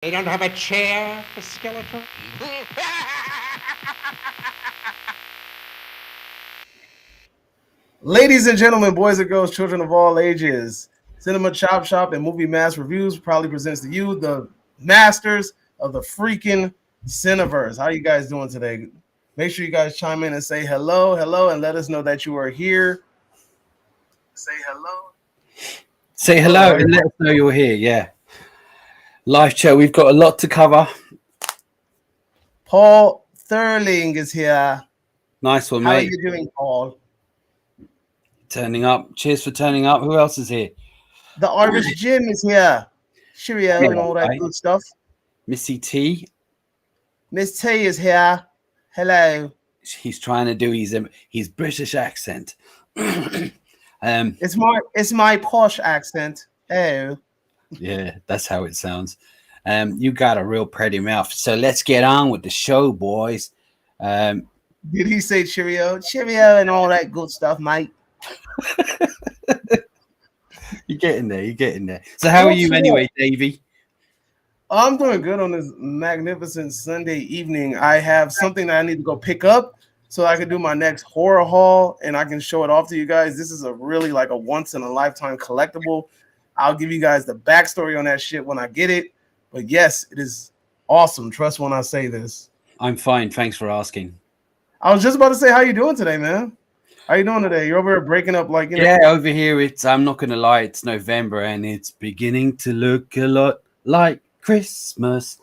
They don't have a chair for Skeletor? Ladies and gentlemen, boys and girls, children of all ages, Cinema Chop Shop and Movie Mass Reviews proudly presents to you the masters of the freaking Cineverse. How you guys doing today? Make sure you guys chime in and say hello, and let us know that you are here. Say hello. Say hello and let us know you're here. Yeah. Live show. We've got a lot to cover. Paul Thurling is here. Nice one, How mate. are you doing, Paul? Turning up. Cheers for turning up. Who else is here? The Irish Jim is here. Cheerio and all that right. good stuff. Missy T. Miss T is here. Hello. He's trying to do his British accent. It's my posh accent. Oh. Yeah, that's how it sounds. You got a real pretty mouth. So let's get on with the show, boys. Did he say cheerio? Cheerio and all that good stuff, mate. You're getting there. So how are you anyway, Davey? I'm doing good on this magnificent Sunday evening. I have something that I need to go pick up so I can do my next horror haul and I can show it off to you guys. This is a really like a once in a lifetime collectible. I'll give you guys the backstory on that shit when I get it. But yes, it is awesome. Trust when I say this. I'm fine. Thanks for asking. I was just about to say, how you doing today, man? How you doing today? You're over here breaking up like, you know. Yeah, over here I'm not gonna lie, it's November and it's beginning to look a lot like Christmas.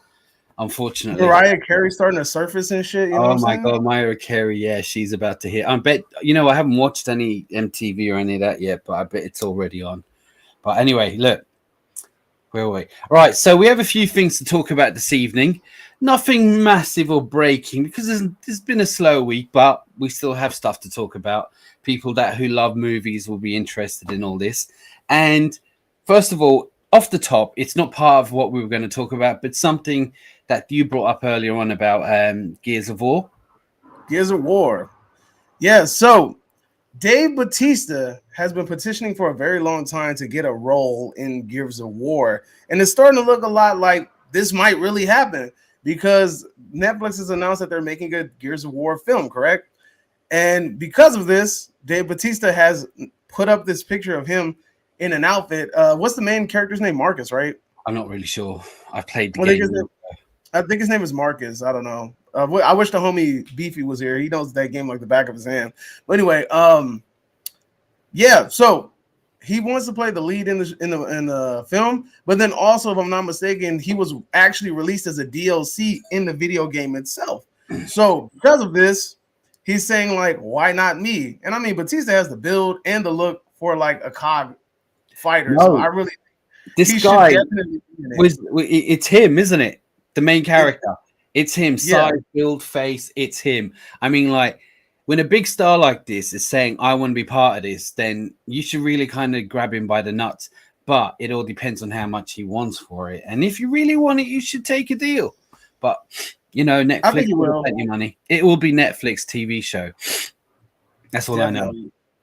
Unfortunately, Mariah Carey starting to surface and shit. You know oh my god, Mariah Carey, yeah, she's about to hit. I bet I haven't watched any MTV or any of that yet, but I bet it's already on. But anyway, look, where are we? All right, so we have a few things to talk about this evening. Nothing massive or breaking because there's been a slow week, but we still have stuff to talk about. People who love movies will be interested in all this. And first of all, off the top, it's not part of what we were going to talk about, but something that you brought up earlier on about Gears of War. Gears of War. Yeah, so Dave Bautista has been petitioning for a very long time to get a role in Gears of War. And it's starting to look a lot like this might really happen because Netflix has announced that they're making a Gears of War film, correct? And because of this, Dave Bautista has put up this picture of him in an outfit. What's the main character's name? Marcus, right? I'm not really sure. I played the game. I think his name is Marcus. I don't know. I wish the homie Beefy was here. He knows that game like the back of his hand. But anyway, yeah. So he wants to play the lead in the film, but then also, if I'm not mistaken, he was actually released as a DLC in the video game itself. So because of this, he's saying like, why not me? And I mean, Batista has the build and the look for like a COG fighter. No, so I really this guy it's him, isn't it? The main character. It's him. Size, build, face. It's him. I mean, like, when a big star like this is saying, I want to be part of this, then you should really kind of grab him by the nuts. But it all depends on how much he wants for it. And if you really want it, you should take a deal. But, Netflix will plenty of money. It will be Netflix TV show. That's all I know.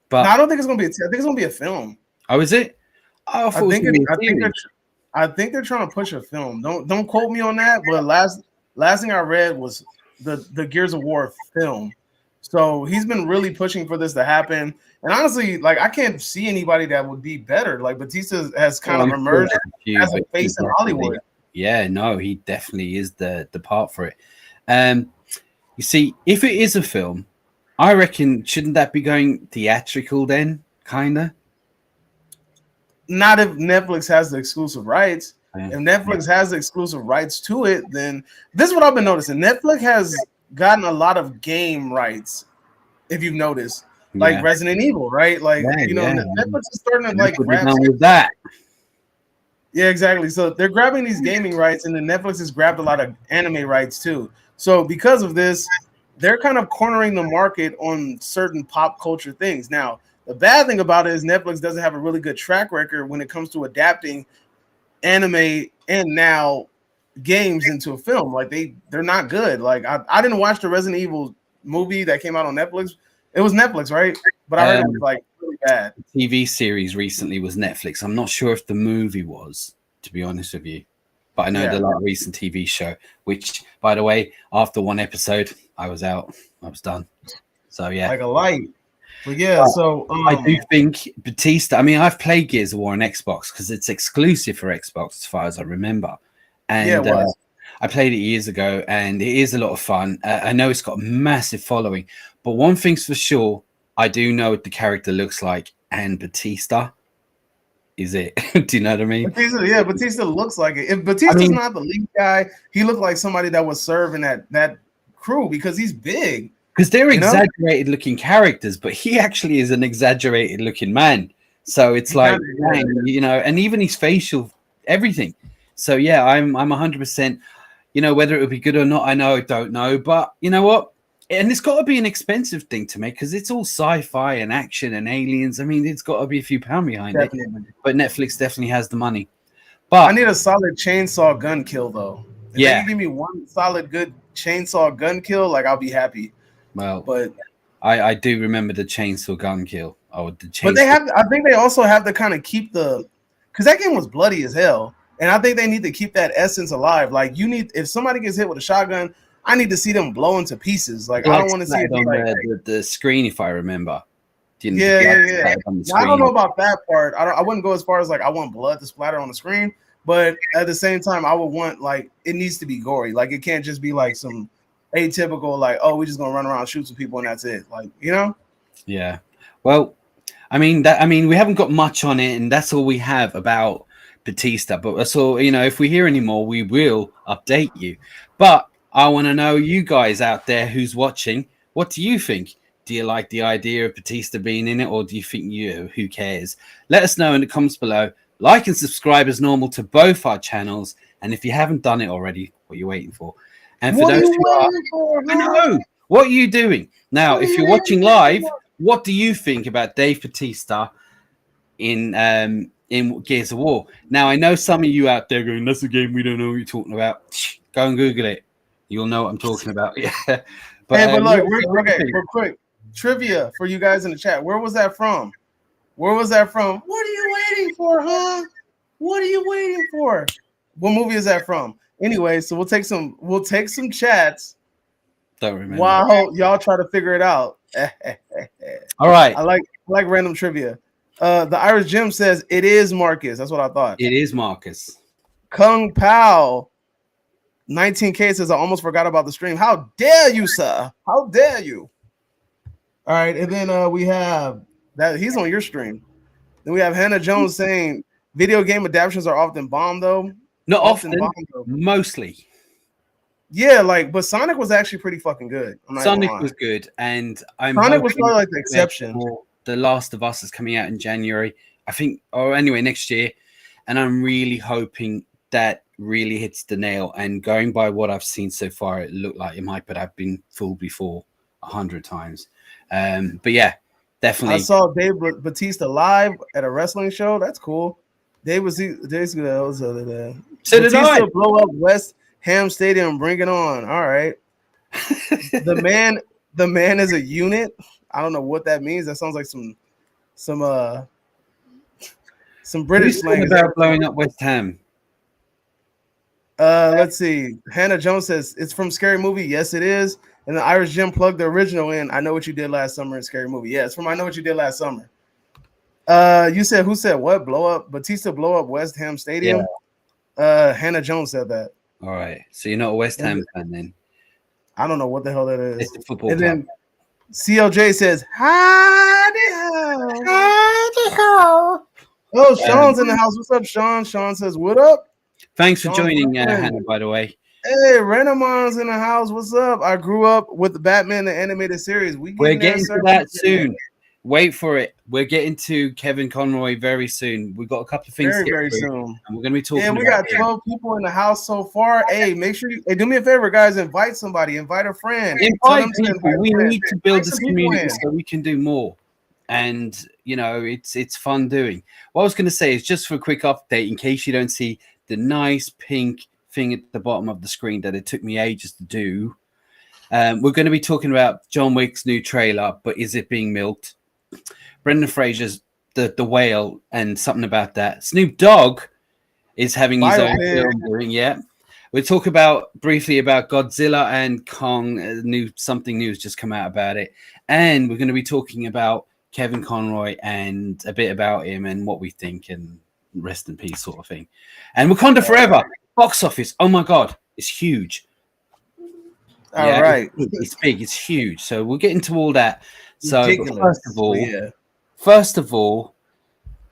But no, I don't think it's going to be. I think it's going to be a film. Oh, is it? I think they're trying to push a film. Don't quote me on that. But last thing I read was the Gears of War film. So he's been really pushing for this to happen. And honestly, like I can't see anybody that would be better. Like Batista has kind of emerged as a face in Hollywood. Yeah, no, he definitely is the part for it. You see, if it is a film, I reckon shouldn't that be going theatrical then, kinda? Not if Netflix has the exclusive rights. Yeah. If Netflix has the exclusive rights to it, then this is what I've been noticing. Netflix has gotten a lot of game rights, if you've noticed, like Resident Evil, right? Like Netflix is starting to like grab with that. Yeah, exactly. So they're grabbing these gaming rights, and then Netflix has grabbed a lot of anime rights too. So because of this, they're kind of cornering the market on certain pop culture things. Now, the bad thing about it is Netflix doesn't have a really good track record when it comes to adapting anime and now games into a film. Like they're not good. Like I didn't watch the Resident Evil movie that came out on Netflix. It was Netflix, right? But I heard it was like really bad. The TV series recently was Netflix. I'm not sure if the movie was, to be honest with you. but I know Yeah. the like, recent TV show, which, by the way, after one episode, I was out. I was done. So yeah, like a light. But yeah, so I do think Batista. I mean, I've played Gears of War on Xbox because it's exclusive for Xbox, as far as I remember. And yeah, it was. I played it years ago, and it is a lot of fun. I know it's got a massive following, but one thing's for sure, I do know what the character looks like, and Batista is it. Do you know what I mean? Batista looks like it. If Batista's not the lead guy, he looked like somebody that was serving that crew because he's big. Because they're exaggerated looking characters, but he actually is an exaggerated looking man. So it's like, you know, and even his facial, everything. So yeah, I'm 100%. You know, whether it would be good or not, I don't know. But you know what? And it's got to be an expensive thing to make because it's all sci-fi and action and aliens. I mean, it's got to be a few pounds behind it. But Netflix definitely has the money. But I need a solid chainsaw gun kill though. If yeah, they can give me one solid good chainsaw gun kill, like I'll be happy. Well, but I do remember the chainsaw gun kill. Oh, the chainsaw. But they have. I think they also have to kind of keep the, because that game was bloody as hell, and I think they need to keep that essence alive. Like you need, if somebody gets hit with a shotgun, I need to see them blow into pieces. Like I don't want to see it on like the screen, if I remember. Yeah. Now, I don't know about that part. I wouldn't go as far as like I want blood to splatter on the screen, but at the same time, I would want like it needs to be gory. Like it can't just be like some atypical like, oh, we're just gonna run around and shoot some people and that's it. Like, you know? Yeah. Well, I mean we haven't got much on it, and that's all we have about Batista. But so you know, if we hear any more, we will update you. But I want to know, you guys out there who's watching, what do you think? Do you like the idea of Batista being in it, or do you think who cares? Let us know in the comments below. Like and subscribe as normal to both our channels. And if you haven't done it already, what are you waiting for? And for those who are, I know, what are you doing? Now, if you're watching live, what do you think about Dave Batista in Gears of War? Now, I know some of you out there going, that's a game we don't know what you're talking about. Go and Google it. You'll know what I'm talking about. Yeah. But look, real quick. Trivia for you guys in the chat. Where was that from? Where was that from? What are you waiting for, huh? What are you waiting for? What movie is that from? Anyway, so we'll take some chats. Don't remember. Wow, y'all try to figure it out. All right. I like random trivia. The Irish Jim says it is Marcus. That's what I thought. It is Marcus. Kung Pao 19K says I almost forgot about the stream. How dare you, sir? How dare you? All right, and then we have that he's on your stream. Then we have Hannah Jones saying video game adaptations are often bombed though. Not often, mostly. Yeah, but Sonic was actually pretty fucking good. Sonic was good, and Sonic was probably like the exception. The Last of Us is coming out in January, I think, or anyway next year, and I'm really hoping that really hits the nail. And going by what I've seen so far, it looked like it might, but I've been fooled before 100 times. But yeah, definitely. I saw Dave Batista live at a wrestling show. That's cool. So did I. Blow up West Ham Stadium, bring it on. All right. the man is a unit. I don't know what that means. That sounds like some British slang. About blowing up West Ham. Let's see. Hannah Jones says it's from Scary Movie. Yes, it is. And the Irish Jim plugged the original in. I Know What You Did Last Summer in Scary Movie. Yeah, it's from I Know What You Did Last Summer. You said who said what? Batista blow up West Ham Stadium. Yeah. Hannah Jones said that. All right, so you're not a West Ham fan then? I don't know what the hell that is. It's a football and club. Then CLJ says, "Howdy ho." Oh, Sean's in the house. What's up, Sean? Sean says, "What up?" Thanks for joining, Hannah. By the way. Hey, Renamon's in the house. What's up? I grew up with the Batman the animated series. We're getting to that soon. Wait for it. We're getting to Kevin Conroy very soon. We've got a couple of things very soon. And we're going to be talking. Yeah, we got 12 people in the house so far. Hey, make sure do me a favor, guys. Invite somebody. Invite a friend. Invite people. We need to build this community so we can do more. And you know, it's fun doing. What I was going to say is just for a quick update, in case you don't see the nice pink thing at the bottom of the screen that it took me ages to do. We're going to be talking about John Wick's new trailer, but is it being milked? Brendan Fraser's the Whale and something about that. Snoop Dogg is having his own Biopic. film doing. Yeah, we'll talk about briefly about Godzilla and Kong. Something new has just come out about it, and we're going to be talking about Kevin Conroy and a bit about him and what we think and rest in peace sort of thing. And Wakanda Forever box office. Oh my god, it's huge. All right. It's big, it's huge. So we'll get into all that. So Ridiculous. first of all,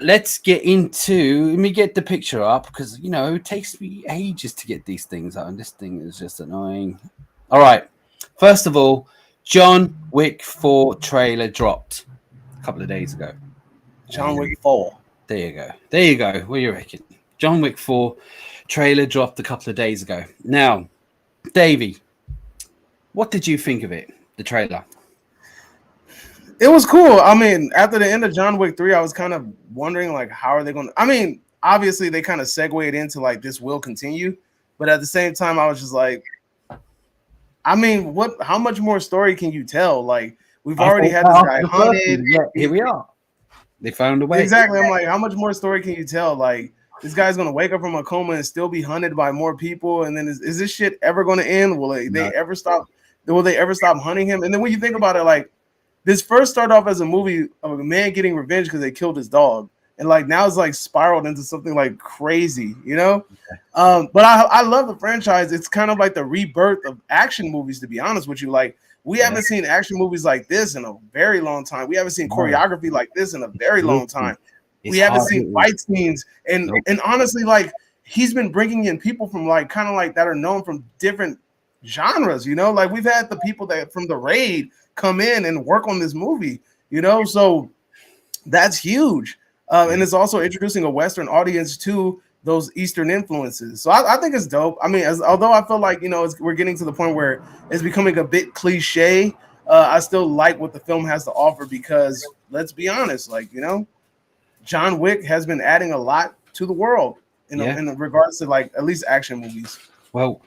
let's get into. Let me get the picture up because it takes me ages to get these things out, and this thing is just annoying. All right. First of all, John Wick 4 trailer dropped a couple of days ago. John Wick 4. There you go. There you go. What do you reckon? John Wick 4 trailer dropped a couple of days ago. Now, Davey, what did you think of it? The trailer. It was cool. I mean, after the end of John Wick 3, I was kind of wondering, like, how are they going to... I mean, obviously, they kind of segued into, like, this will continue. But at the same time, I was just like, I mean, how much more story can you tell? Like, we've already had this guy hunted. Yeah, here we are. They found a way. Exactly. I'm like, how much more story can you tell? Like, this guy's going to wake up from a coma and still be hunted by more people. And then is this shit ever going to end? Will they ever stop? Will they ever stop hunting him? And then when you think about it, like, this first started off as a movie of a man getting revenge because they killed his dog. And like now it's like spiraled into something like crazy, But I love the franchise. It's kind of like the rebirth of action movies, to be honest with you. Like we haven't seen action movies like this in a very long time. We haven't seen choreography like this in a very long time. We haven't seen fight scenes. And honestly, like he's been bringing in people from like kind of like that are known from different genres, Like we've had the people that from the Raid come in and work on this movie, So that's huge. And it's also introducing a Western audience to those Eastern influences. So I think it's dope. I mean, although I feel like, we're getting to the point where it's becoming a bit cliche, I still like what the film has to offer because let's be honest, like, John Wick has been adding a lot to the world in regards to like at least action movies. Well,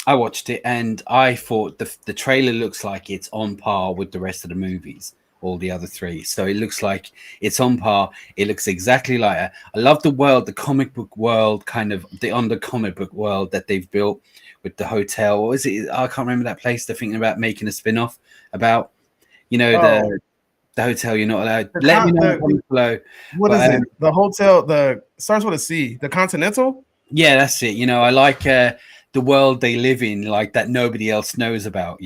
I watched it and I thought the trailer looks like it's on par with the rest of the movies, all the other three. So it looks like it's on par. It looks exactly like it. I love the world, the comic book world, kind of the under comic book world that they've built with the hotel. What is it? I can't remember that place. They're thinking about making a spin-off about, the hotel you're not allowed. Let me know below. What is it? The hotel, starts with a C, the Continental? Yeah, that's it. I like the world they live in, like that nobody else knows about,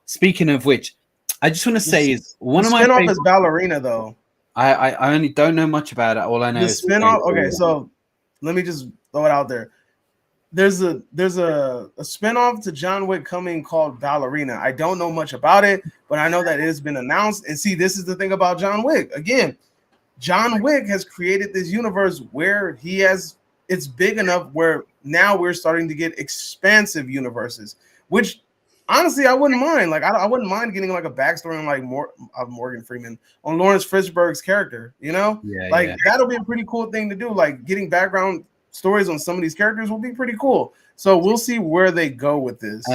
Speaking of which, I just want to say is one of my spinoff is Ballerina, though. I only don't know much about it. All I know is spinoff. Okay, so let me just throw it out there. There's a spinoff to John Wick coming called Ballerina. I don't know much about it, but I know that it has been announced. And see, this is the thing about John Wick. Again, John Wick has created this universe where it's big enough where now we're starting to get expansive universes, which honestly I wouldn't mind. Like I wouldn't mind getting like a backstory on like Morgan Freeman on Lawrence Fishburne's character. That'll be a pretty cool thing to do. Like getting background stories on some of these characters will be pretty cool. So we'll see where they go with this.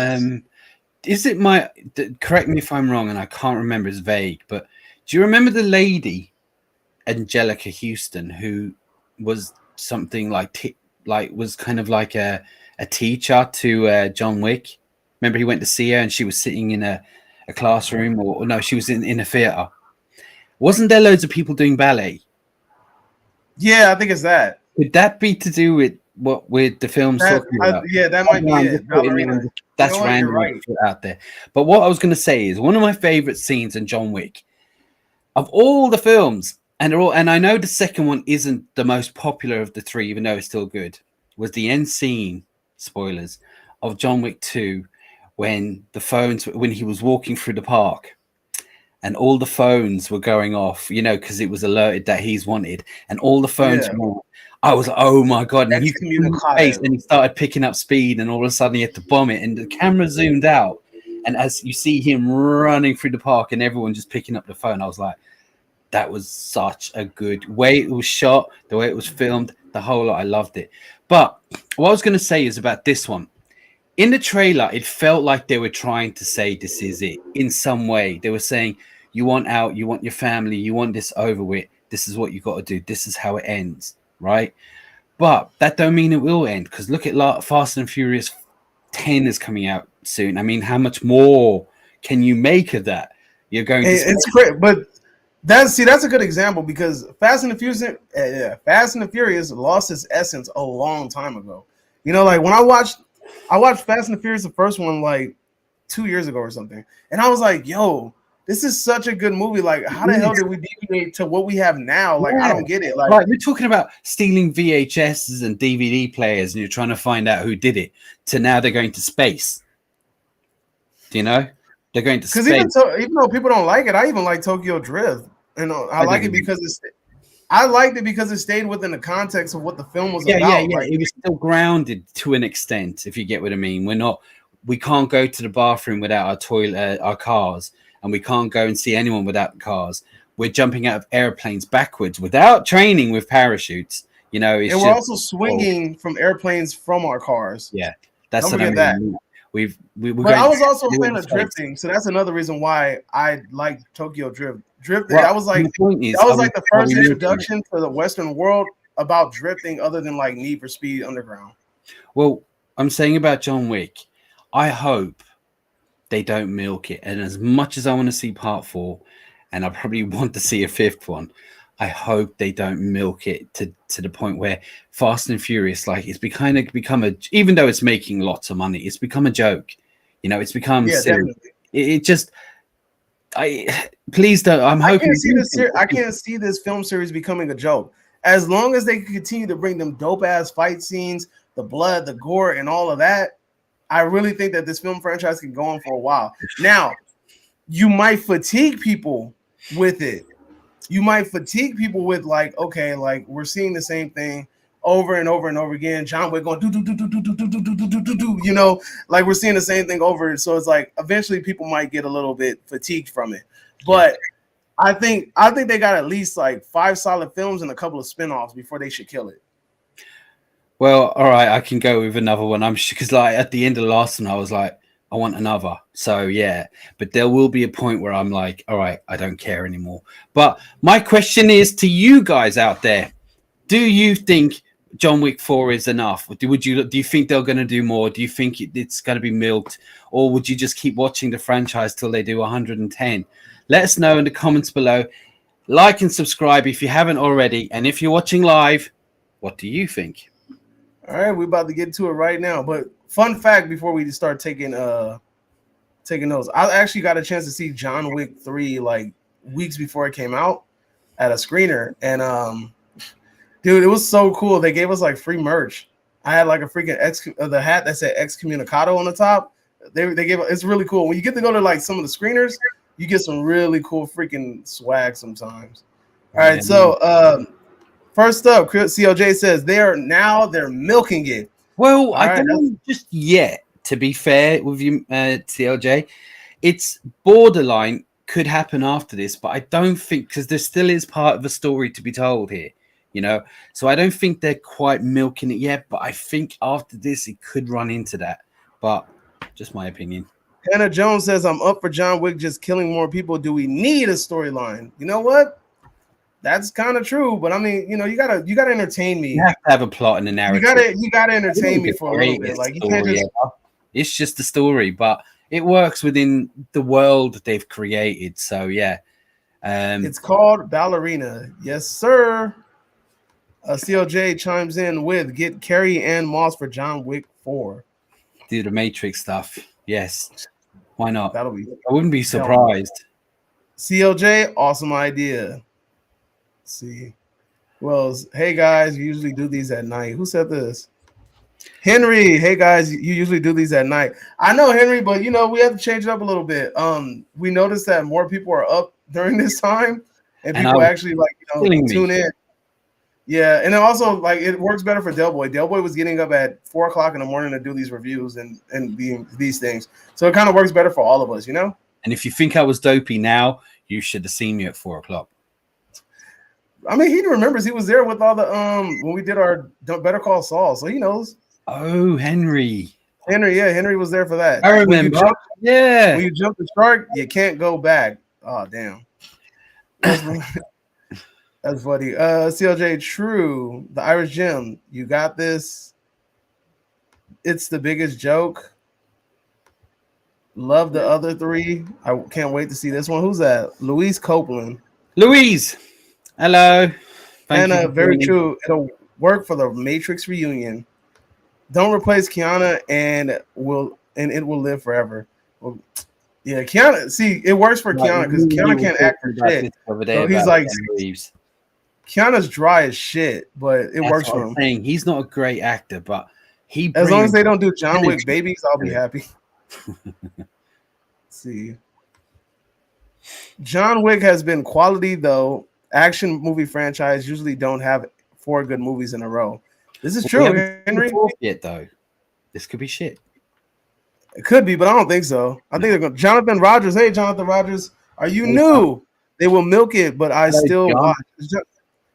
Is it correct me if I'm wrong, and I can't remember. It's vague, but do you remember the lady Angelica Houston who was something like was kind of like a teacher to John Wick? Remember he went to see her and she was sitting in a classroom or no, she was in a theater. Wasn't there loads of people doing ballet? Yeah, I think it's that. Could that be to do with what with the film's talking about? Yeah, that might be it. That's random right out there. But what I was going to say is one of my favorite scenes in John Wick of all the films, and I know the second one isn't the most popular of the three, even though it's still good, was the end scene, spoilers, of John Wick 2 when he was walking through the park and all the phones were going off, because it was alerted that he's wanted, and all the phones were. I was like, oh my God. And he started picking up speed, and all of a sudden he had to bomb it, and the camera zoomed out. And as you see him running through the park and everyone just picking up the phone, I was like, that was such a good way it was shot, the way it was filmed, the whole lot. I loved it. But what I was going to say is about this one. In the trailer, it felt like they were trying to say this is it in some way. They were saying, you want out, you want your family, you want this over with. This is what you got to do. This is how it ends, right? But that don't mean it will end, because look at Fast and Furious 10 is coming out soon. I mean, how much more can you make of that? You're going to it's great, but that's a good example, because Fast and the Furious lost its essence a long time ago. You know, like when I watched Fast and the Furious, the first one, like 2 years ago or something, and I was like, yo, this is such a good movie. Like, how the hell did we deviate to what we have now? Like, I don't get it. Like, right, we're talking about stealing VHSs and DVD players, and you're trying to find out who did it. To now they're going to space. Do you know? They're going to space. Because even though people don't like it, I even like Tokyo Drift. And I like it because I liked it because it stayed within the context of what the film was about. Yeah. It was still grounded to an extent, if you get what I mean. We can't go to the bathroom without our toilet, our cars. And we can't go and see anyone without cars. We're jumping out of airplanes backwards without training with parachutes. You know, and we're also swinging from airplanes from our cars. Yeah, that's don't what forget I mean. that. But I was also a fan of drifting, so that's another reason why I like Tokyo Drift. Drifting, that was like the first introduction to the Western world about drifting, other than like Need for Speed Underground. Well, I'm saying about John Wick, I hope they don't milk it. And as much as I want to see part 4, and I probably want to see a 5th one, I hope they don't milk it to the point where Fast and Furious, like, it's become even though it's making lots of money, it's become a joke. You know, it's become silly. It just, please don't. I'm hoping. I can't see this film series becoming a joke. As long as they continue to bring them dope ass fight scenes, the blood, the gore, and all of that, I really think that this film franchise can go on for a while. Now, you might fatigue people with it. You might fatigue people with, like, okay, like, we're seeing the same thing over and over and over again. John Wick going do, you know, like, we're seeing the same thing over. So it's like eventually people might get a little bit fatigued from it. But I think they got at least like 5 solid films and a couple of spinoffs before they should kill it. Well, all right, I can go with another one. I'm sure, because like at the end of the last one, I was like, I want another. So yeah, but there will be a point where I'm like, all right, I don't care anymore. But my question is to you guys out there: do you think John Wick 4 is enough? Do you think they're going to do more? Do you think it's going to be milked, or would you just keep watching the franchise till they do 110? Let us know in the comments below. Like and subscribe if you haven't already, and if you're watching live, what do you think? All right, we're about to get to it right now. But fun fact before we start taking notes, I actually got a chance to see John Wick 3 like weeks before it came out at a screener, and dude, it was so cool. They gave us like free merch. I had like a freaking the hat that said excommunicado on the top. They gave it's really cool. When you get to go to like some of the screeners, you get some really cool freaking swag sometimes. All right, so first up, CLJ says they're milking it. Well, I don't know just yet, to be fair with you, CLJ. It's borderline, could happen after this, but I don't think, because there still is part of the story to be told here, you know? So I don't think they're quite milking it yet, but I think after this, it could run into that. But just my opinion. Hannah Jones says, I'm up for John Wick just killing more people. Do we need a storyline? You know what? That's kind of true, but I mean, you know, you gotta entertain me. You have to have a plot and a narrative. You gotta entertain me for a little bit. Like, you can't just. It's just a story, but it works within the world they've created. So yeah, it's called Ballerina. Yes, sir. CLJ chimes in with get Carrie Ann Moss for John Wick 4. Do the Matrix stuff. Yes, why not? I wouldn't be surprised. CLJ, awesome idea. See, well, hey guys, you usually do these at night. Who said this? Henry. Hey guys, you usually do these at night. I know, Henry, but you know, we have to change it up a little bit. We noticed that more people are up during this time, and people actually, like, you know, tune in. Yeah, and then also, like, it works better for Del Boy. Del Boy was getting up at 4 o'clock in the morning to do these reviews and these things, so it kind of works better for all of us, you know. And if you think I was dopey now, you should have seen me at 4 o'clock. I mean, he remembers he was there with all the when we did our Better Call Saul, so he knows. Oh, Henry, yeah, Henry was there for that. I remember. When you jump the shark, you can't go back. Oh, damn. That's funny. CLJ True, the Irish Gym. You got this. It's the biggest joke. Love the other three. I can't wait to see this one. Who's that? Louise Copeland. Louise, hello. Thank And you for very joining. true. It'll work for the Matrix reunion. Don't replace Kiana, and it will live forever. Well, yeah, Kiana. See, it works for Right, Kiana because me and you Kiana were can't act for talking about shit. this the other day So he's about like, Keanu Reeves. Kiana's dry as shit, but it That's works what for I'm him. saying. He's not a great actor, but he As long as brings they don't do John Wick energy babies, I'll be to it. happy. Let's see. John Wick has been quality though. Action movie franchise usually don't have 4 good movies in a row. This is We true, haven't seen the Henry. fourth yet, though. This could be shit. It could be, but I don't think so. I think they're going. Jonathan Rogers. Hey, Jonathan Rogers, are you Hey, John. new? They will milk it, but I Hello, still John. watch.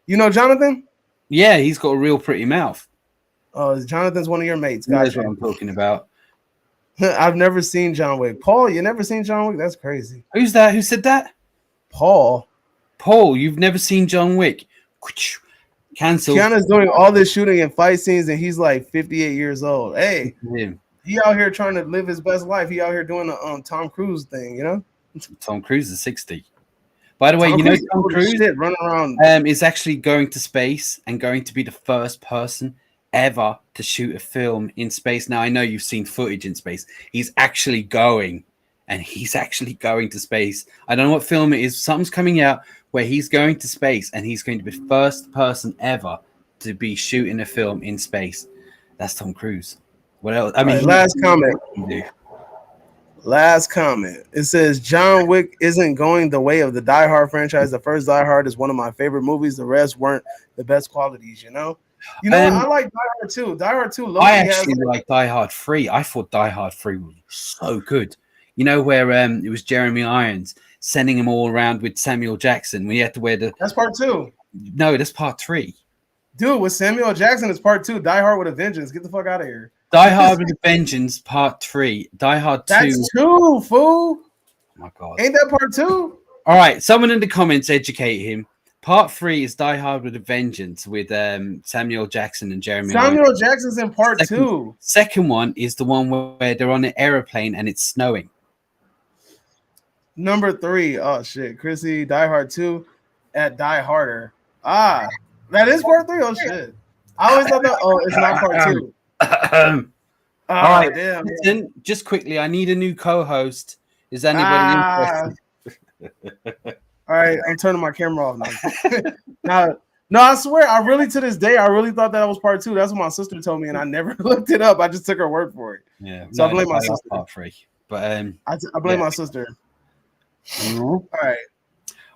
You know Jonathan? Yeah, he's got a real pretty mouth. Oh, Jonathan's one of your mates. He knows Got what I'm you. talking about. I've never seen John Wick. Paul, you never seen John Wick? That's crazy. Who's that? Who said that? Paul. Paul, you've never seen John Wick. Cancel. Keanu's doing all this shooting and fight scenes, and he's like 58 years old. Hey, Him. he out here trying to live his best life. He out here doing the Tom Cruise thing, you know? Tom Cruise is 60. By the way, Tom you know Cruise Tom old as Cruise shit, running around. is actually going to space and going to be the first person ever to shoot a film in space. Now, I know you've seen footage in space. He's actually going, and he's actually going to space. I don't know what film it is. Something's coming out where he's going to space, and he's going to be the first person ever to be shooting a film in space. That's Tom Cruise. What else? I mean, Right, last comment. do. Last comment. It says John Wick isn't going the way of the Die Hard franchise. The first Die Hard is one of my favorite movies. The rest weren't the best qualities, you know? You know, I like Die Hard 2. Die Hard 2 I actually like Die Hard 3. I thought Die Hard 3 was so good. You know, where it was Jeremy Irons sending him all around with Samuel Jackson. We had to wear the. That's part 2. No, that's part 3. Dude, with Samuel Jackson, it's part 2. Die Hard with a Vengeance. Get the fuck out of here. Die Hard with a Vengeance, part 3. Die Hard 2. That's 2, fool. Oh my God. Ain't that part 2? All right. Someone in the comments educate him. Part 3 is Die Hard with a Vengeance with Samuel Jackson and Jeremy Irons. Samuel Jackson's in part 2. Second one is the one where they're on an aeroplane and it's snowing. Number 3. Oh, shit. Chrissy, Die Hard 2 at Die Harder. Ah, that is part 3? Oh, shit. I always thought that. Oh, it's not part 2. All right, damn. listen, just quickly, I need a new co-host. Is anybody interested? All right, I'm turning my camera off now. No, I swear, I really to this day, I really thought that was part 2. That's what my sister told me, and I never looked it up. I just took her word for it. Yeah, so I blame my sister. Part 3, but I blame my sister. All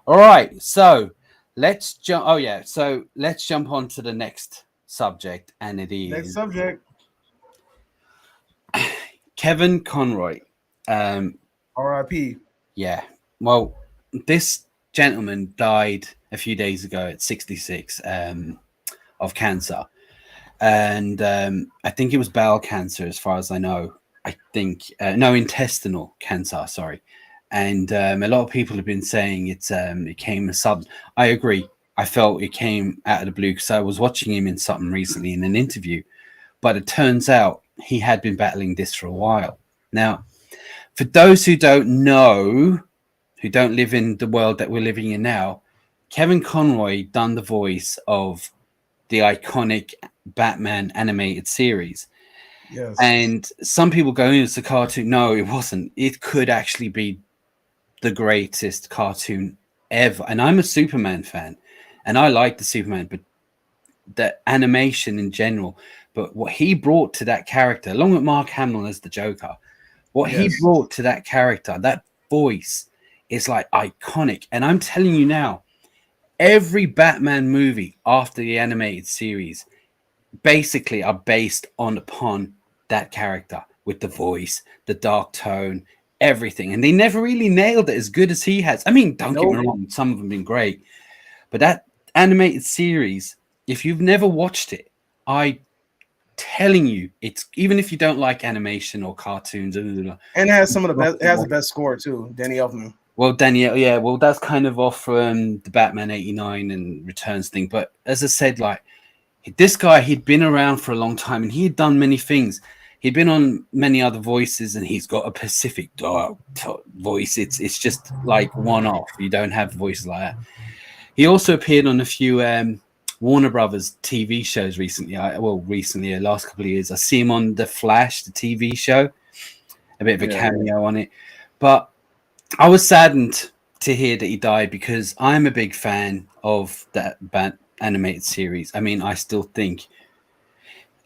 right. So let's jump. Oh yeah, so let's jump on to the next subject, and it is next subject. Kevin Conroy. R.I.P. Yeah. Well, this gentleman died a few days ago at 66 of cancer. And I think it was bowel cancer, as far as I know. I think, no, intestinal cancer, sorry. And a lot of people have been saying it came a sudden. I agree. I felt it came out of the blue because I was watching him in something recently in an interview. But it turns out he had been battling this for a while. Now, for those who don't know, who don't live in the world that we're living in now, Kevin Conroy done the voice of the iconic Batman animated series. Yes. And some people go, it's a cartoon. No, it wasn't. It could actually be the greatest cartoon ever. And I'm a Superman fan, and I like the Superman, but the animation in general. But what he brought to that character, along with Mark Hamill as the Joker, what he brought to that character, that voice, is like iconic. And I'm telling you now, every Batman movie after the animated series basically are based upon that character with the voice, the dark tone, everything. And they never really nailed it as good as he has. I mean, don't get me wrong, some of them have been great. But that animated series, if you've never watched it, telling you, it's even if you don't like animation or cartoons, and it has some of the best. It has the best score too. Danny Elfman. Well, Danielle, yeah, well, that's kind of off from the Batman 89 and Returns thing. But as I said, like this guy, he'd been around for a long time and he had done many things. He'd been on many other voices and he's got a Pacific dog voice. It's just like one off. You don't have voices like that. He also appeared on a few Warner Brothers TV shows recently. Recently, the last couple of years. I see him on The Flash, the TV show, a bit of a cameo on it. But I was saddened to hear that he died because I'm a big fan of that animated series. I mean, I still think,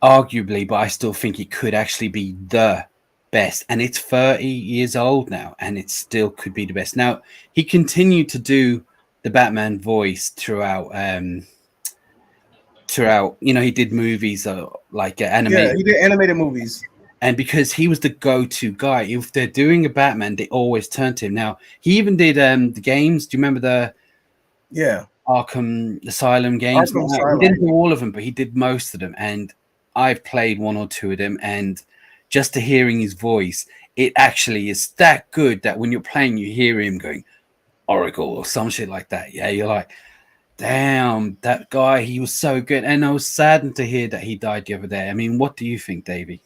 arguably, but I still think it could actually be the best. And it's 30 years old now, and it still could be the best. Now, he continued to do the Batman voice throughout. He did movies like animated. Yeah, he did animated movies. And because he was the go-to guy, if they're doing a Batman, they always turn to him. Now, he even did the games. Do you remember the Arkham Asylum games? He didn't do all of them, but he did most of them. And I've played one or two of them. And just to hearing his voice, it actually is that good that when you're playing, you hear him going, Oracle or some shit like that. Yeah, you're like, damn, that guy, he was so good. And I was saddened to hear that he died the other day. I mean, what do you think, Davey?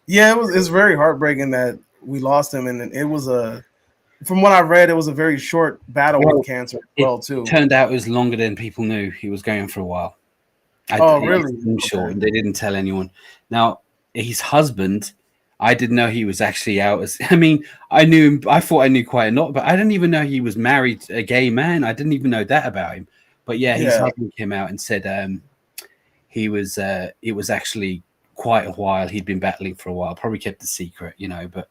Yeah, it's very heartbreaking that we lost him, and it was from what I read, it was a very short battle with cancer as well, too. Turned out it was longer than people knew. He was going for a while. Really? I'm sure. They didn't tell anyone. Now, his husband, I didn't know he was actually out. I mean, I knew him. I thought I knew quite a lot, but I didn't even know he was married, a gay man. I didn't even know that about him. But yeah, his husband came out and said it was actually quite a while. He'd been battling for a while, probably kept the secret, but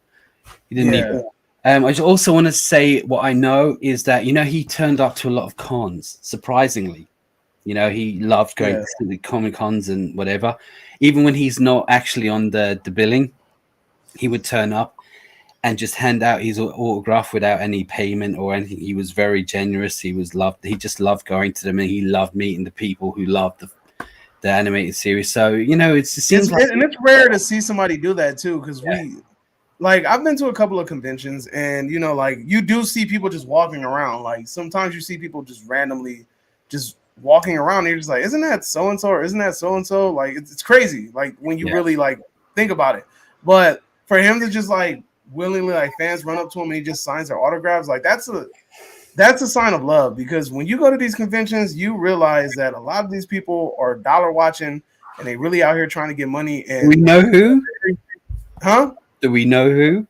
he didn't even. I just also want to say what I know is that, he turned up to a lot of cons, surprisingly. He loved going to the Comic Cons and whatever. Even when he's not actually on the billing, he would turn up and just hand out his autograph without any payment or anything. He was very generous. He just loved going to them, and he loved meeting the people who loved the animated series. So, it seems like... And it's rare to see somebody do that, too, because I've been to a couple of conventions, and, you do see people just walking around. Like, sometimes you see people just randomly just walking around, and you're just like, isn't that so-and-so, or isn't that so-and-so? Like, it's crazy, like, when you really, think about it. But for him to just, willingly, fans run up to him and he just signs their autographs, that's a sign of love, because when you go to these conventions, you realize that a lot of these people are dollar watching and they really out here trying to get money. And we know who? Huh? Do we know who?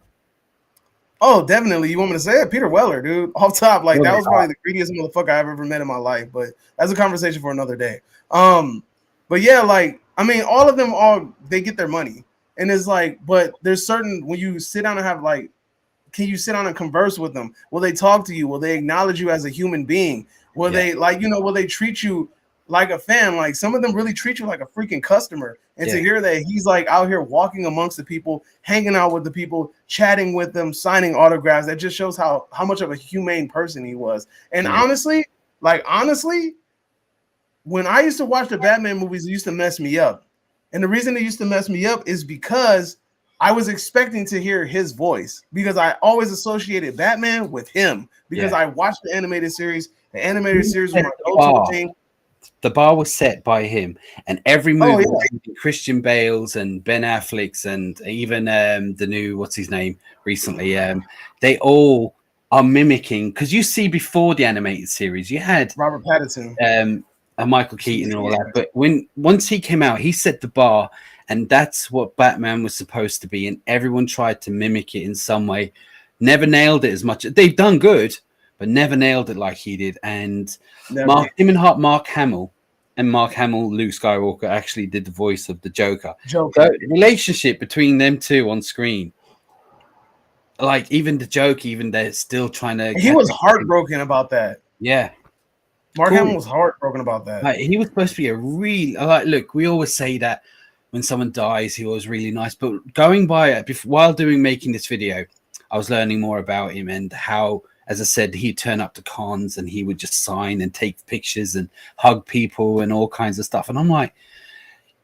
Oh, definitely. You want me to say it? Peter Weller, dude. Off top, that was probably the greediest motherfucker I've ever met in my life. But that's a conversation for another day. But yeah, all of them they get their money. And it's but there's certain, when you sit down and have can you sit down and converse with them? Will they talk to you? Will they acknowledge you as a human being? Will they will they treat you like a fan? Some of them really treat you like a freaking customer. And to hear that he's out here walking amongst the people, hanging out with the people, chatting with them, signing autographs, that just shows how much of a humane person he was. And honestly, when I used to watch the Batman movies, it used to mess me up. And the reason it used to mess me up is because I was expecting to hear his voice, because I always associated Batman with him, because I watched the animated series. The animated series was my go-to thing. The bar was set by him, and every movie, Christian Bale's and Ben Affleck's, and even the new, what's his name recently, they all are mimicking, because you see before the animated series, you had Robert Pattinson, and Michael Keaton and all that, but once he came out, he set the bar, and that's what Batman was supposed to be, and everyone tried to mimic it in some way. Never nailed it as much. They've done good, but never nailed it like he did. And Mark Hamill, Luke Skywalker, actually did the voice of the Joker. So the relationship between them two on screen, even the joke, even they're still trying to... He was heartbroken about that. Yeah. Mark Hamill was heartbroken about that. He was supposed to be a really... look, we always say that when someone dies, he was really nice. But going by it, while making this video, I was learning more about him and how, as I said, he'd turn up to cons and he would just sign and take pictures and hug people and all kinds of stuff. And I'm like,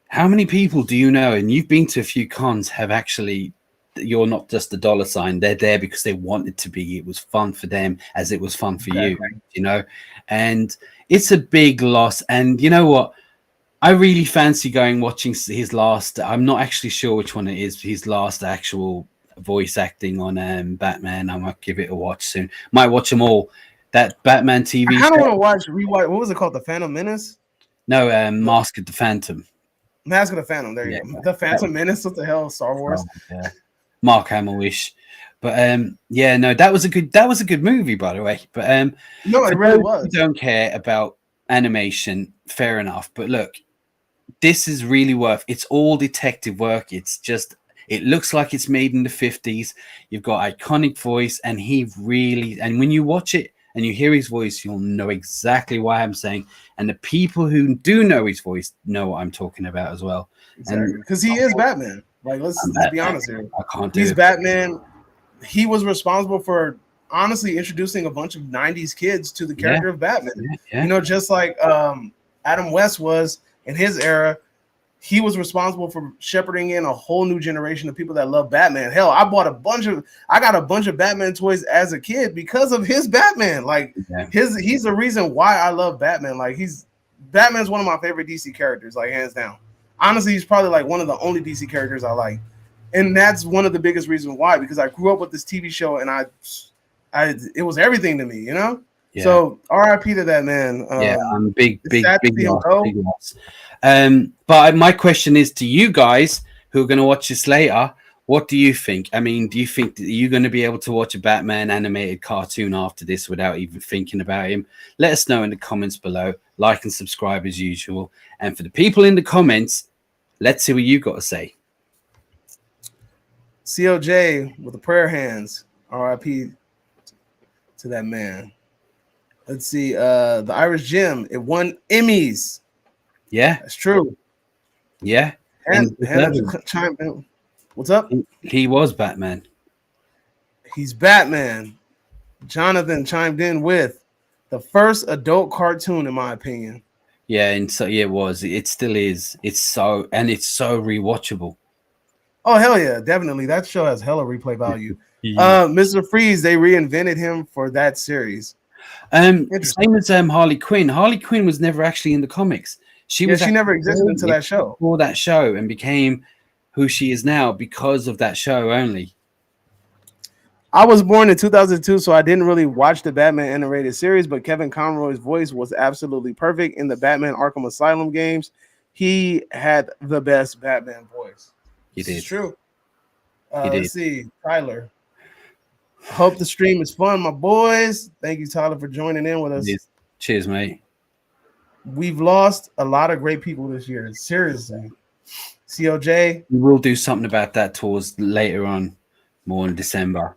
how many people do you know, and you've been to a few cons, have actually you're not just a dollar sign. They're there because they want it to be. It was fun for them as it was fun for you, you know. And it's a big loss. And you know what? I really fancy watching his last. I'm not actually sure which one it is. His last actual voice acting on Batman. I might give it a watch soon. Might watch them all. That Batman TV. I kind of want to rewatch. What was it called? The Phantom Menace? No, Mask of the Phantom. Mask of the Phantom. There you go. The Phantom Menace. What the hell? Star Wars. Yeah. Mark Hamill-ish. But yeah, no, that was a good movie, by the way. But no, it really was. Who don't care about animation, fair enough. But look, this is really it's all detective work. It's just, it looks like it's made in the 50s. You've got iconic voice, and and when you watch it and you hear his voice, you'll know exactly what I'm saying. And the people who do know his voice know what I'm talking about as well. Exactly. Because he is Batman. Like, let's be honest here. I can't do He's it. Batman. He was responsible for honestly introducing a bunch of 90s kids to the character of Batman. Yeah. You know, just like Adam West was in his era. He was responsible for shepherding in a whole new generation of people that love Batman. Hell, I got a bunch of Batman toys as a kid because of his Batman. Like he's the reason why I love Batman. Like Batman's one of my favorite DC characters, like hands down. Honestly, he's probably like one of the only DC characters I like. And that's one of the biggest reasons why, because I grew up with this TV show and it was everything to me, you know? Yeah. So RIP to that man. I'm big loss. But my question is to you guys who are going to watch this later, what do you think? I mean, do you think that you're going to be able to watch a Batman animated cartoon after this without even thinking about him? Let us know in the comments below. Like and subscribe as usual. And for the people in the comments, let's see what you got to say. COJ with the prayer hands. RIP to that man. Let's see. The Irish Gym. It won Emmys. Yeah, that's true. Yeah. And what's up? He was Batman. He's Batman. Jonathan chimed in with the first adult cartoon, in my opinion. Yeah, and so it was. It still is. It's so rewatchable. Oh hell yeah, definitely. That show has hella replay value. Mr. Freeze, they reinvented him for that series. Same as Harley Quinn. Harley Quinn was never actually in the comics. She never existed until that show. Before that show, and became who she is now because of that show only. I was born in 2002, so I didn't really watch the Batman animated series, but Kevin Conroy's voice was absolutely perfect in the Batman Arkham Asylum games. He had the best Batman voice. He did. It's true. Let's see, Tyler. Hope the stream is fun, my boys. Thank you, Tyler, for joining in with us. Cheers, mate. We've lost a lot of great people this year. Seriously. COJ. We will do something about that towards later on, more in December.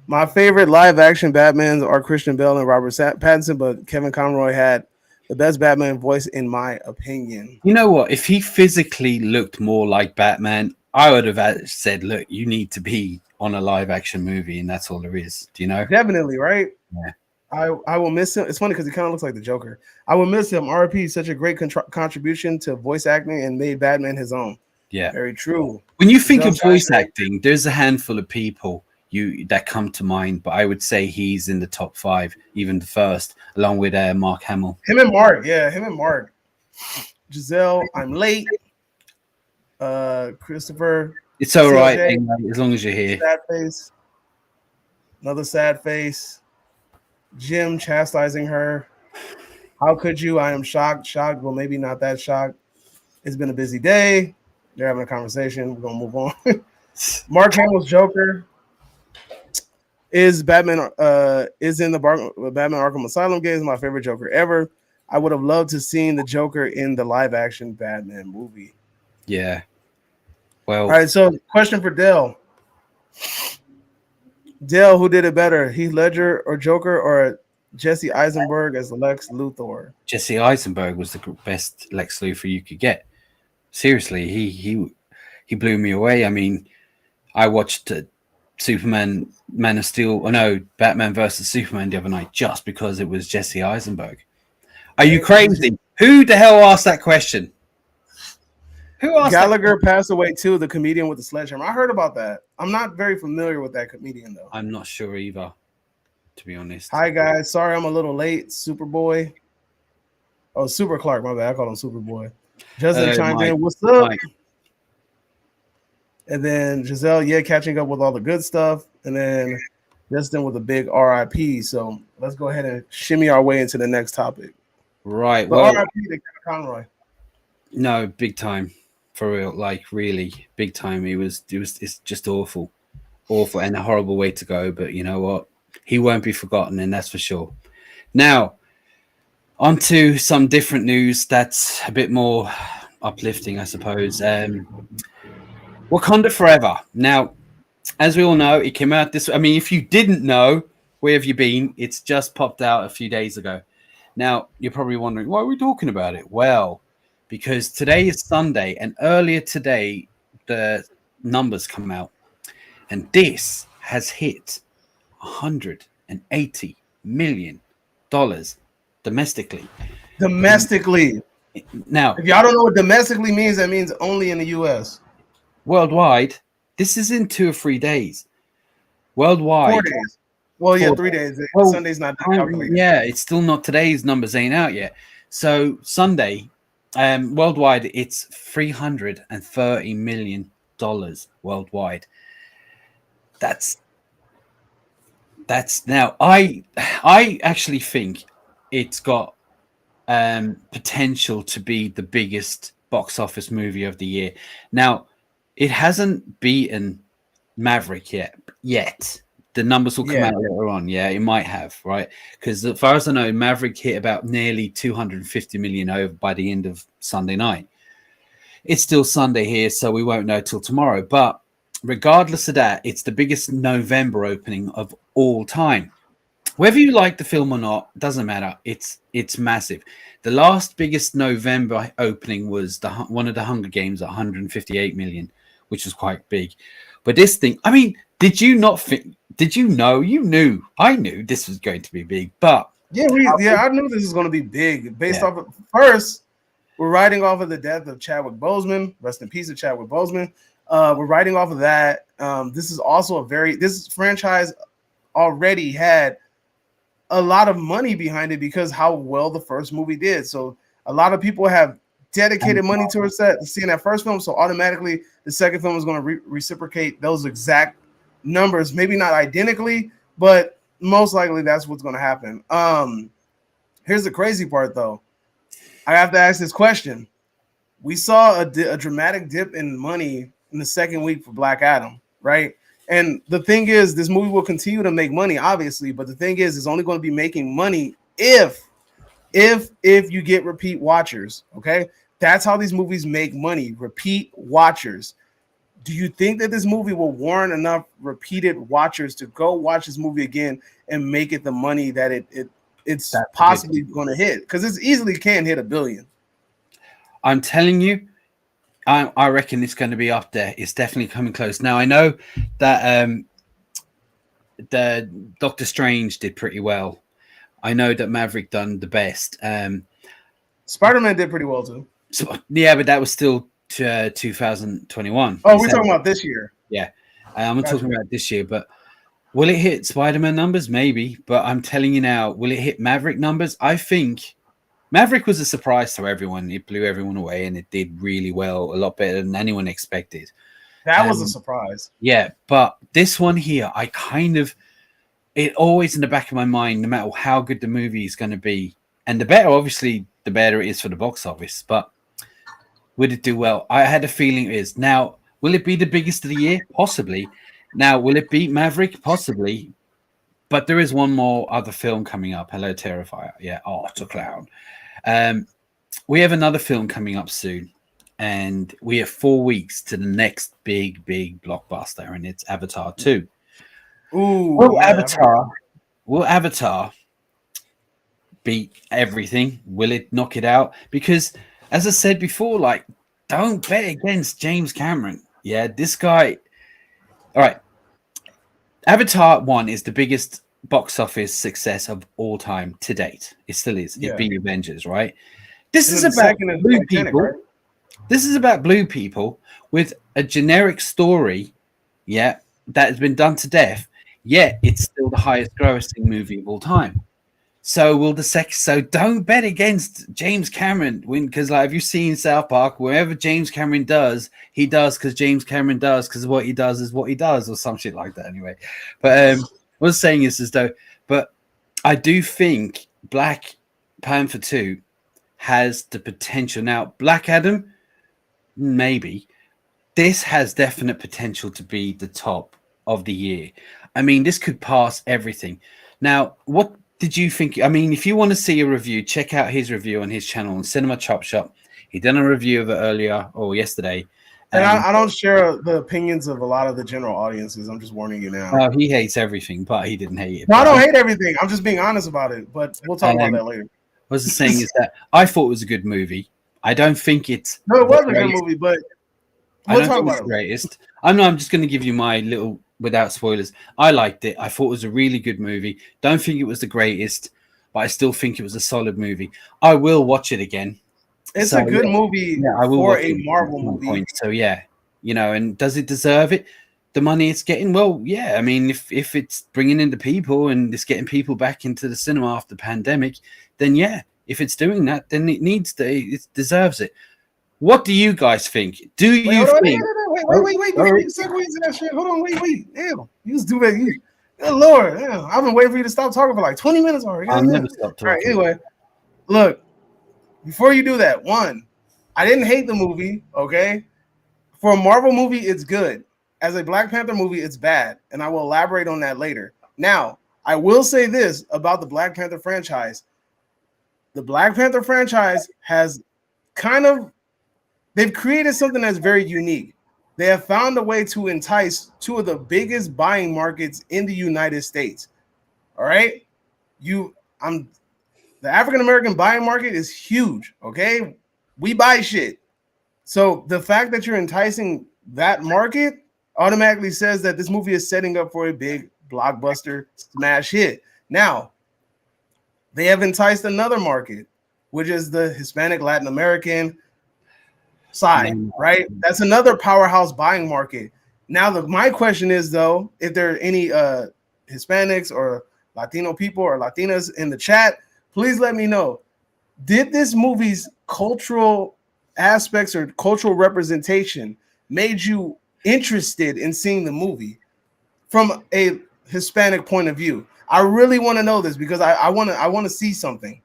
My favorite live action Batmans are Christian Bale and Robert Pattinson, but Kevin Conroy had the best Batman voice, in my opinion. You know what? If he physically looked more like Batman, I would have said, look, you need to be on a live action movie, and that's all there is. Do you know? Definitely, right? Yeah. I will miss him. It's funny because he kind of looks like the Joker. I will miss him. RP is such a great contribution to voice acting and made Batman his own. Yeah, very true. When you think of voice acting, there's a handful of people that come to mind, but I would say he's in the top 5, even the first, along with Mark Hamill. Him and Mark. Giselle, I'm late. Christopher. It's all right, as long as you're here. Sad face. Another sad face. Jim chastising her. How could you? I am shocked. Well, maybe not that shocked. It's been a busy day. They're having a conversation. We're gonna move on. Mark Hamill's Joker is Batman. Is in the Batman Arkham Asylum games. My favorite Joker ever. I would have loved to seen the Joker in the live action Batman movie. Yeah. Well. All right. So, question for Dale. Dale, who did it better, Heath Ledger or Joker, or Jesse Eisenberg as Lex Luthor? Jesse Eisenberg was the best Lex Luthor you could get. Seriously, he blew me away. I mean, I watched Superman, Man of Steel, Batman versus Superman the other night just because it was Jesse Eisenberg. Are you crazy? Who the hell asked that question? Who asked Gallagher passed away too, the comedian with the sledgehammer. I heard about that. I'm not very familiar with that comedian though. I'm not sure either, to be honest. Hi guys, sorry I'm a little late. Superboy. Oh, Super Clark, my bad. I called him Superboy. Justin chimed in. What's up? Mike. And then Giselle, yeah, catching up with all the good stuff. And then Justin with a big RIP. So let's go ahead and shimmy our way into the next topic. Right. But well, RIP to Conroy. No, big time, for real. Like really, big time. It's just awful, and a horrible way to go. But you know what? He won't be forgotten, and that's for sure. Now, on to some different news that's a bit more uplifting, I suppose. Wakanda Forever. Now, as we all know, it came out this. I mean, if you didn't know, where have you been? It's just popped out a few days ago. Now, you're probably wondering, why are we talking about it? Well, because today is Sunday, and earlier today, the numbers come out, and this has hit $180 million domestically. Domestically. Now, if y'all don't know what domestically means, that means only in the U.S. Worldwide, this is in 2 or 3 days. Worldwide. 4 days. Well, yeah, 3 days. Well, Sunday's not calculated. Yeah, it's still not. Today's numbers ain't out yet. So Sunday, worldwide, it's $330 million worldwide. That's now. I actually think it's got potential to be the biggest box office movie of the year. Now, it hasn't beaten Maverick yet. The numbers will come out later on. Yeah, it might have, right? Because as far as I know, Maverick hit about nearly 250 million over by the end of Sunday night. It's still Sunday here, so we won't know till tomorrow. But regardless of that, it's the biggest November opening of all time. Whether you like the film or not, doesn't matter. It's massive. The last biggest November opening was one of the Hunger Games at 158 million, which was quite big. But this thing, I mean, did you not think? Did you know? You knew. I knew this was going to be big. But I knew this was going to be big. Based off of first, we're riding off of the death of Chadwick Boseman. Rest in peace to Chadwick Boseman. We're riding off of that. This is also this franchise already had a lot of money behind it because how well the first movie did. So a lot of people have dedicated money towards seeing that first film. So automatically the second film is going to reciprocate those exact numbers, maybe not identically, but most likely that's what's going to happen. Here's the crazy part though. I have to ask this question. We saw a dramatic dip in money in the second week for Black Adam, right? And the thing is, this movie will continue to make money, obviously, but the thing is, it's only going to be making money if you get repeat watchers, okay? That's how these movies make money, repeat watchers. Do you think that this movie will warrant enough repeated watchers to go watch this movie again and make it the money that it's possibly going to hit? Because it easily can hit $1 billion. I'm telling you, I reckon it's going to be up there. It's definitely coming close. Now, I know that the Doctor Strange did pretty well. I know that Maverick done the best. Spider-Man did pretty well too. So, yeah, but that was still 2021. Oh, we're talking about this year. Yeah, I'm talking about this year. But will it hit Spider-Man numbers? Maybe. But I'm telling you now, will it hit Maverick numbers? I think Maverick was a surprise to everyone. It blew everyone away, and it did really well, a lot better than anyone expected. That was a surprise. Yeah, but this one here, it always in the back of my mind, no matter how good the movie is going to be, and the better, obviously, the better it is for the box office, but would it do well? I had a feeling it is. Now, will it be the biggest of the year? Possibly. Now, will it beat Maverick? Possibly. But there is one more other film coming up. Hello, Terrifier. Yeah, it's a clown. We have another film coming up soon, and we have 4 weeks to the next big blockbuster, and it's Avatar 2. Ooh, Will Avatar beat everything? Will it knock it out? Because, as I said before, like, don't bet against James Cameron. Yeah, this guy. All right. Avatar 1 is the biggest box office success of all time to date. It still is. It beat Avengers, right? This is about blue people. Right? This is about blue people with a generic story, yeah, that has been done to death, yet it's still the highest grossing movie of all time. So will the sex? So don't bet against James Cameron because like, have you seen South Park? Wherever James Cameron does, he does because James Cameron does because what he does is what he does, or some shit like that. Anyway, but what I'm saying is though, but I do think Black Panther 2 has the potential. Now, Black Adam, maybe. This has definite potential to be the top of the year. I mean, this could pass everything. Now, what did you think? I mean, if you want to see a review, check out his review on his channel on Cinema Chop Shop. He done a review of it earlier or yesterday. And I don't share the opinions of a lot of the general audiences. I'm just warning you now. He hates everything, but he didn't hate it. No, I don't hate everything. I'm just being honest about it. But we'll talk about that later. What I was saying is that I thought it was a good movie. I don't think it's no, it was a good movie, but we'll talk about it. Greatest. I'm just going to give you my little without spoilers. I liked it. I thought it was a really good movie. Don't think it was the greatest, but I still think it was a solid movie. I will watch it again. It's a good movie for a Marvel movie. So yeah, and does it deserve it? The money it's getting? Well, yeah. I mean, if it's bringing in the people and it's getting people back into the cinema after the pandemic, then yeah. If it's doing that, then it deserves it. What do you guys think? Do you think? Wait, segue into that shit. Hold on, wait. Damn, you just do that. Good Lord, damn. I've been waiting for you to stop talking for like 20 minutes already. I'll never stop talking. All right, anyway, look, before you do that, one, I didn't hate the movie, okay? For a Marvel movie, it's good. As a Black Panther movie, it's bad, and I will elaborate on that later. Now, I will say this about the Black Panther franchise. The Black Panther franchise has they've created something that's very unique. They have found a way to entice two of the biggest buying markets in the United States. All right. The African-American buying market is huge. Okay. We buy shit. So the fact that you're enticing that market automatically says that this movie is setting up for a big blockbuster smash hit. Now, they have enticed another market, which is the Hispanic Latin American side, right? That's another powerhouse buying market. Now, my question is, though, if there are any Hispanics or Latino people or Latinas in the chat, please let me know. Did this movie's cultural aspects or cultural representation made you interested in seeing the movie from a Hispanic point of view? I really want to know this because I want to see something.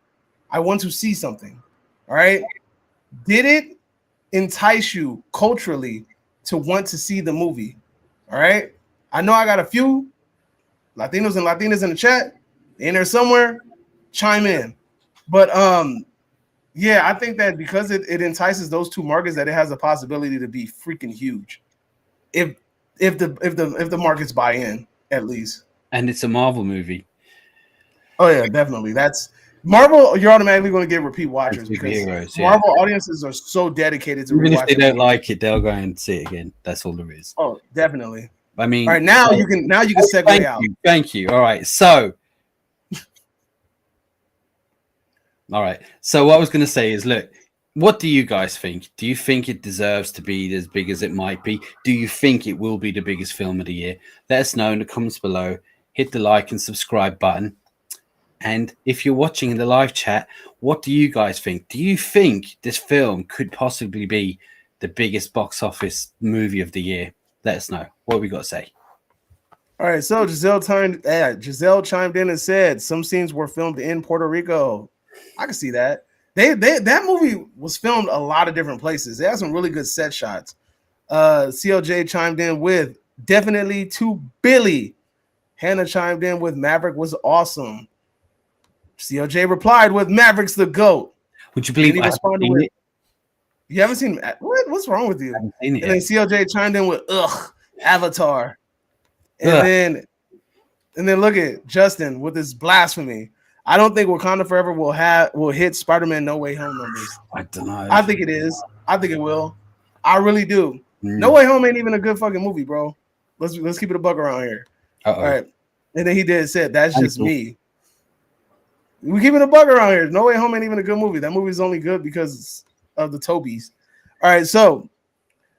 I want to see something. All right. Did it entice you culturally to want to see the movie? All right. I know I got a few Latinos and Latinas in the chat. In there somewhere, chime in. But yeah, I think that because it entices those two markets, that it has a possibility to be freaking huge. If the markets buy in, at least. And it's a Marvel movie. Oh yeah, definitely. That's Marvel. You're automatically going to get repeat watchers because heroes, Marvel audiences are so dedicated to. Even if they don't like it, they'll go and see it again. That's all there is. Oh, definitely. I mean, all right, now you can segue out. Thank you. All right, so what I was going to say is, look, what do you guys think? Do you think it deserves to be as big as it might be? Do you think it will be the biggest film of the year? Let us know in the comments below. Hit the like and subscribe button. And if you're watching in the live chat, what do you guys think? Do you think this film could possibly be the biggest box office movie of the year? Let us know. What we got to say? All right, so Giselle chimed in and said some scenes were filmed in Puerto Rico. I can see that. That movie was filmed a lot of different places. They had some really good set shots. CLJ chimed in with definitely to Billy. Hannah chimed in with Maverick was awesome. CLJ replied with Maverick's the GOAT. Would you believe he responded with, you haven't seen what? What's wrong with you? And then CLJ chimed in with Avatar. And then look at Justin with his blasphemy. I don't think Wakanda Forever will hit Spider-Man No Way Home numbers. I don't know. I think it is. I think it will. I really do. No Way Home ain't even a good fucking movie, bro. Let's keep it a buck around here. All right. And then he said that's just me. We keep it a buck around here. No Way Home ain't even a good movie. That movie is only good because of the Tobies. All right, so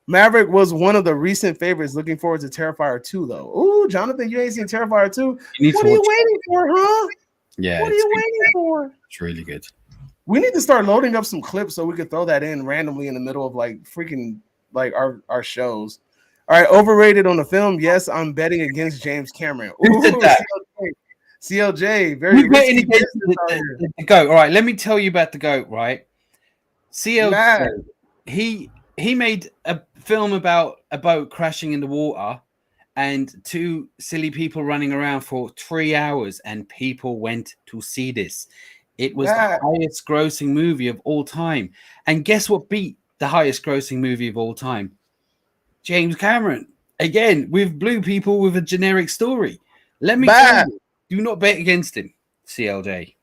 Maverick was one of the recent favorites. Looking forward to Terrifier 2, though. Ooh, Jonathan, you ain't seen Terrifier 2? What are you waiting for, huh? Yeah. What are you waiting for? It's really good. We need to start loading up some clips so we could throw that in randomly in the middle of like freaking like our shows. All right, overrated on the film. Yes, I'm betting against James Cameron. Who said that? CLJ, very risky business out here. The GOAT. All right, let me tell you about the GOAT, right? CLJ, Mad. he made a film about a boat crashing in the water and two silly people running around for 3 hours, and people went to see this. It was the highest grossing movie of all time. And guess what beat the highest grossing movie of all time? James Cameron. Again, with blue people with a generic story. Let me tell you, do not bet against him, CLJ.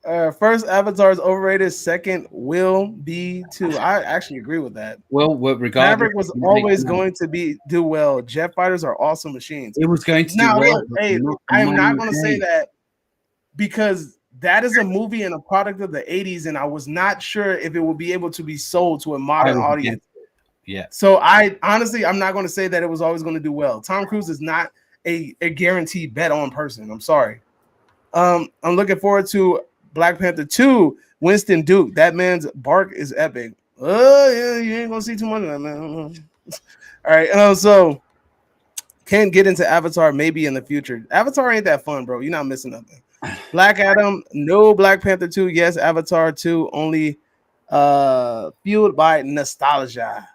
First, Avatar is overrated. Second, will be 2. I actually agree with that. Well, regardless, Maverick was always going to do well. Jet fighters are awesome machines. It was going to do well. Hey, I'm not going to say that because that is a movie and a product of the 80s, and I was not sure if it would be able to be sold to a modern audience. Yeah. So I'm not going to say that it was always going to do well. Tom Cruise is not a guaranteed bet on person. I'm sorry. I'm looking forward to Black Panther 2. Winston Duke. That man's bark is epic. Oh yeah, you ain't gonna see too much of that, man. All right. So can't get into Avatar maybe in the future. Avatar ain't that fun, bro. You're not missing nothing. Black Adam, no. Black Panther 2, yes. Avatar 2, only fueled by nostalgia.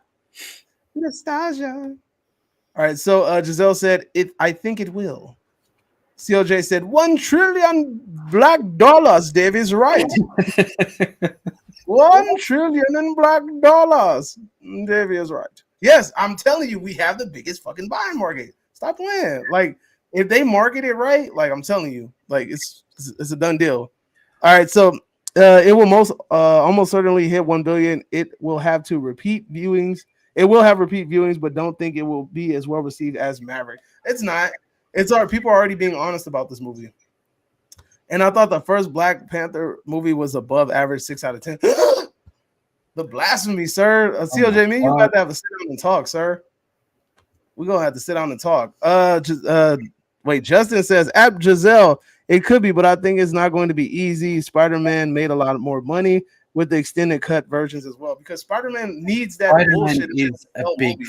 Nostalgia. All right, so Giselle said, I think it will. CLJ said, $1 trillion black dollars. Dave is right. 1 trillion in black dollars. Dave is right. Yes, I'm telling you, we have the biggest fucking buying market. Stop playing. Like, if they market it right, like I'm telling you, like it's a done deal. All right, so it will almost certainly hit 1 billion. It will have to repeat viewings. It will have repeat viewings, but don't think it will be as well received as Maverick. It's not. People are already being honest about this movie. And I thought the first Black Panther movie was above average, 6 out of 10. The blasphemy, sir. CLJ, me, you got to have a sit down and talk, sir. We're gonna have to sit down and talk. Wait, Justin says, App Giselle, it could be, but I think it's not going to be easy. Spider-Man made a lot more money with the extended cut versions as well, because Spider-Man needs that bullshit. Is a big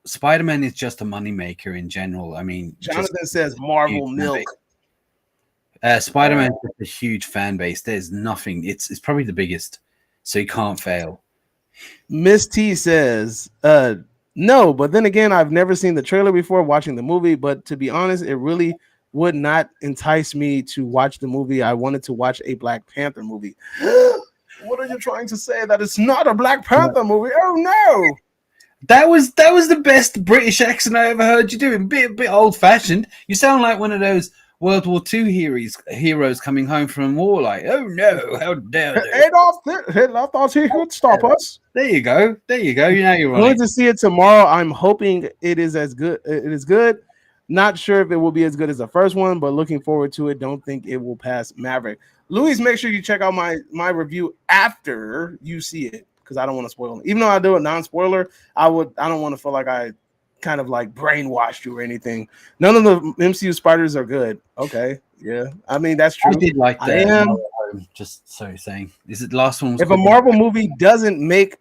Spider-Man is just a money maker in general. I mean, Jonathan says Marvel milk. Spider-Man is a huge fan base. There's nothing. It's probably the biggest, so you can't fail. Miss T says, no, but then again, I've never seen the trailer before watching the movie, but to be honest, it really would not entice me to watch the movie. I wanted to watch a Black Panther movie. What are you trying to say? That it's not a Black Panther movie? Oh no! That was the best British accent I ever heard you doing. Bit old fashioned. You sound like one of those World War II heroes coming home from war. Like, oh no, how dare they? Adolf Hitler thought he could stop us. There you go. You know you're right. I'm going to see it tomorrow. I'm hoping it is as good. It is good. Not sure if it will be as good as the first one, but looking forward to it. Don't think it will pass Maverick. Louis, make sure you check out my review after you see it, because I don't want to spoil it. Even though I do a non-spoiler, I don't want to feel like I kind of like brainwashed you or anything. None of the MCU spiders are good. Okay, yeah. I mean, that's true. I did like that. Just saying. Is it the last one? If a Marvel movie doesn't make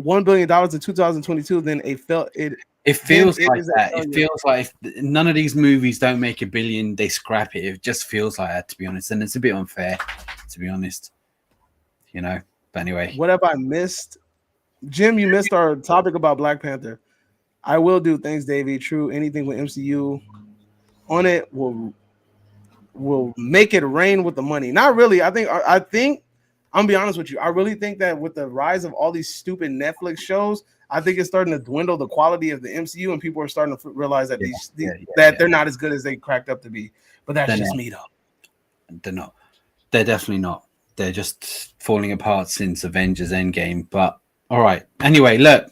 $1 billion in 2022, then it feels like that. It feels like if none of these movies don't make $1 billion, they scrap it. It just feels like that, to be honest. And it's a bit unfair, to be honest. You know. But anyway. What have I missed? Jim, you missed our topic about Black Panther. I will do things, Davey. True. Anything with MCU on it will make it rain with the money. Not really. I think I'm gonna be honest with you. I really think that with the rise of all these stupid Netflix shows, I think it's starting to dwindle the quality of the MCU, and people are starting to realize that they're not as good as they cracked up to be. But that's just me, though. They're not. They're definitely not. They're just falling apart since Avengers Endgame. But all right. Anyway, look.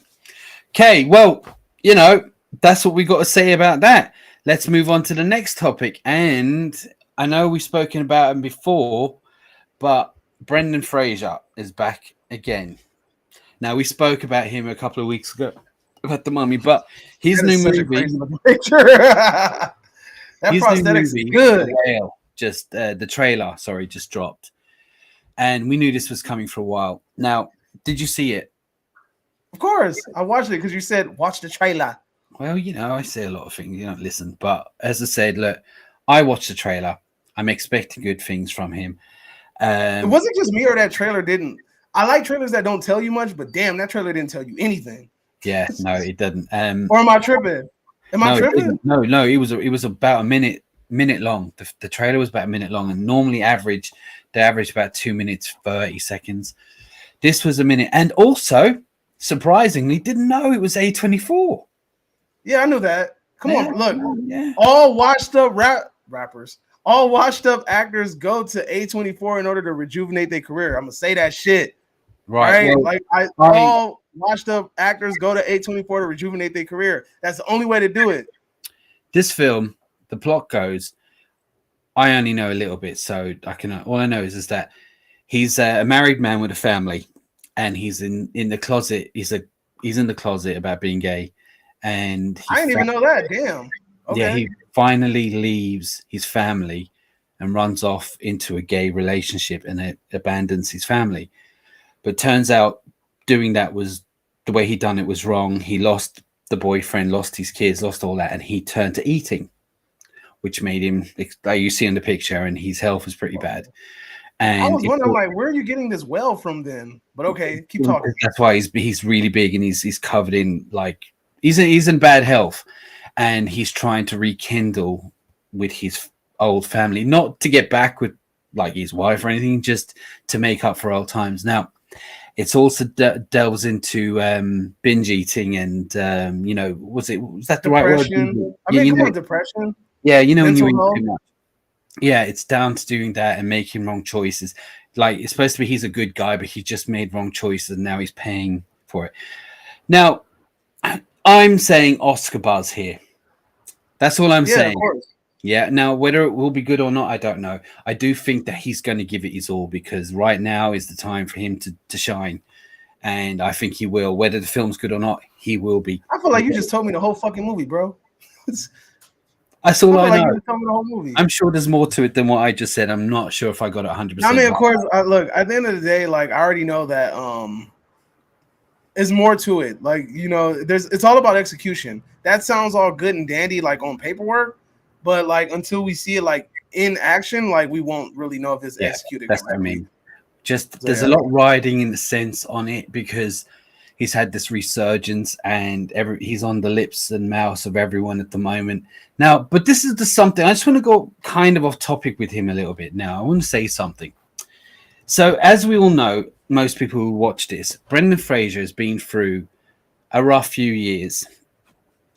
Okay. Well, you know, that's what we got to say about that. Let's move on to the next topic. And I know we've spoken about him before, but Brendan Fraser is back again. Now we spoke about him a couple of weeks ago about the Mummy, but his That new is such a movie, crazy looking picture. That his new prosthetics movie, is good. The Whale, just the trailer, sorry, just dropped, and we knew this was coming for a while. Now, did you see it? Of course, I watched it because you said watch the trailer. Well, you know, I say a lot of things. You don't listen, but as I said, look, I watched the trailer. I'm expecting good things from him. It wasn't just me or that trailer didn't. I like trailers that don't tell you much, but damn, that trailer didn't tell you anything. Yeah, no, it didn't. Or am I tripping? Am I tripping? No, it was about a minute long. The trailer was about a minute long, and normally they average about 2 minutes 30 seconds. This was a minute, and also surprisingly, didn't know it was A24. Yeah, I knew that. Come on, look. Yeah. All washed up rappers, all washed up actors go to A24 in order to rejuvenate their career. I'm gonna say that shit. Right? Well, all washed up actors go to A24 to rejuvenate their career. That's the only way to do it. This film, the plot goes, I only know a little bit, so all I know is that he's a married man with a family, and he's in the closet. He's in the closet about being gay, and I didn't even know that. Damn. Okay. Yeah, he finally leaves his family and runs off into a gay relationship, and it abandons his family. But turns out doing that was the way he done it was wrong. He lost the boyfriend, lost his kids, lost all that, and he turned to eating, which made him, like you see in the picture, and his health was pretty bad. And I was wondering, like, where are you getting this well from then? But okay, keep talking. That's why he's really big, and he's covered in, like, he's in bad health, and he's trying to rekindle with his old family, not to get back with like his wife or anything, just to make up for old times. Now, it's also delves into binge eating and was that the right word? I mean, come on, depression. Yeah, you know, when you eat too much. Yeah, it's down to doing that and making wrong choices. Like, it's supposed to be he's a good guy, but he just made wrong choices, and now he's paying for it. Now, I'm saying Oscar buzz here. That's all I'm saying. Of course. Yeah. Now, whether it will be good or not, I don't know. I do think that he's going to give it his all, because right now is the time for him to shine. And I think he will. Whether the film's good or not, he will be. I feel like you just told me the whole fucking movie, bro. That's all I know. You just told me the whole movie. I'm sure there's more to it than what I just said. I'm not sure if I got it 100%. I mean, of course, look, at the end of the day, like, I already know that there's more to it. Like, you know, it's all about execution. That sounds all good and dandy, like, on paperwork, but like, until we see it like in action, like, we won't really know if it's executed. That's what I mean. Just there's a lot riding in the sense on it, because he's had this resurgence, and he's on the lips and mouths of everyone at the moment now. But this is something I just want to go kind of off topic with him a little bit. Now, I want to say something. So, as we all know, most people who watch this, Brendan Fraser has been through a rough few years.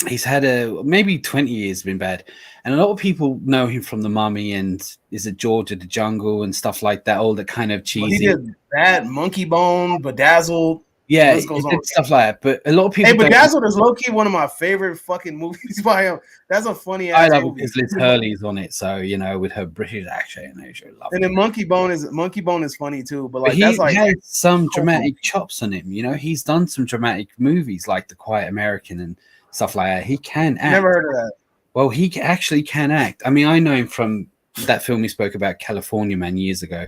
He's had maybe 20 years been bad, and a lot of people know him from The Mummy and is it George of the Jungle and stuff like that, all the kind of cheesy. He did that, Monkey Bone, Bedazzled. Yeah, stuff like that. But a lot of people. Hey, Bedazzled is low key one of my favorite fucking movies by him. That's a funny ass movie. Because Liz Hurley's on it, so you know, with her British accent, and then Monkey Bone is funny too. But like, he has some dramatic chops on him. You know, he's done some dramatic movies like The Quiet American and stuff like that. He can act. Never heard of that. Well, he actually can act. I mean, I know him from that film we spoke about, California Man, years ago.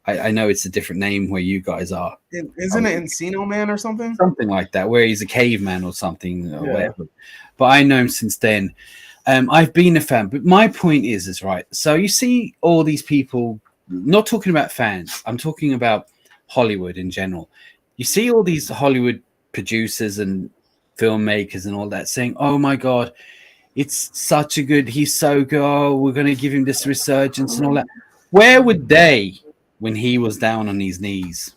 I know it's a different name where you guys are. Isn't it Encino Man or something? Something like that, where he's a caveman or something or whatever. But I know him since then. I've been a fan. But my point is right. So you see all these people, not talking about fans. I'm talking about Hollywood in general. You see all these Hollywood producers and filmmakers and all that saying, oh my God, it's such a good, he's so good. Oh, we're going to give him this resurgence and all that. Where would they, when he was down on his knees,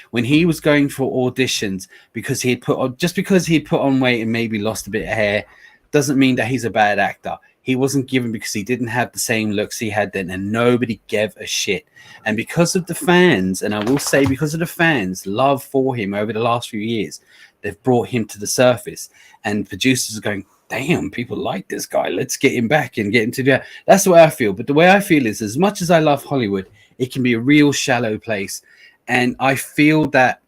when he was going for auditions because he had because he put on weight and maybe lost a bit of hair, doesn't mean that he's a bad actor. He wasn't given because he didn't have the same looks he had then, and nobody gave a shit. And because of the fans, and I will say because of the fans' love for him over the last few years, they've brought him to the surface, and producers are going, damn, people like this guy. Let's get him back and get him to do that. That's the way I feel. But the way I feel is, as much as I love Hollywood, it can be a real shallow place. And I feel that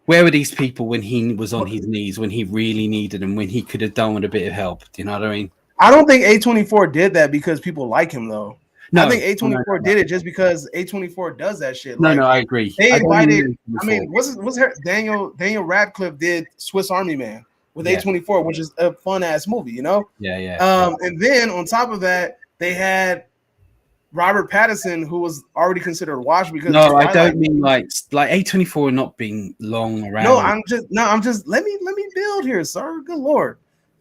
Where were these people when he was on his knees, when he really needed them, when he could have done with a bit of help? Do you know what I mean? I don't think A24 did that because people like him though. No, I think A24 no. did it just because A24 does that shit. No, Like, no, I agree. they invited. I mean, mean, what's her Daniel Radcliffe did Swiss Army Man with Yeah. A24, which is a fun ass movie, you know. Yeah. And then on top of that, they had Robert Pattinson, who was already considered washed because no, I Twilight. don't mean like A24 not being long around. No, I'm just let me build here, sir. Good lord.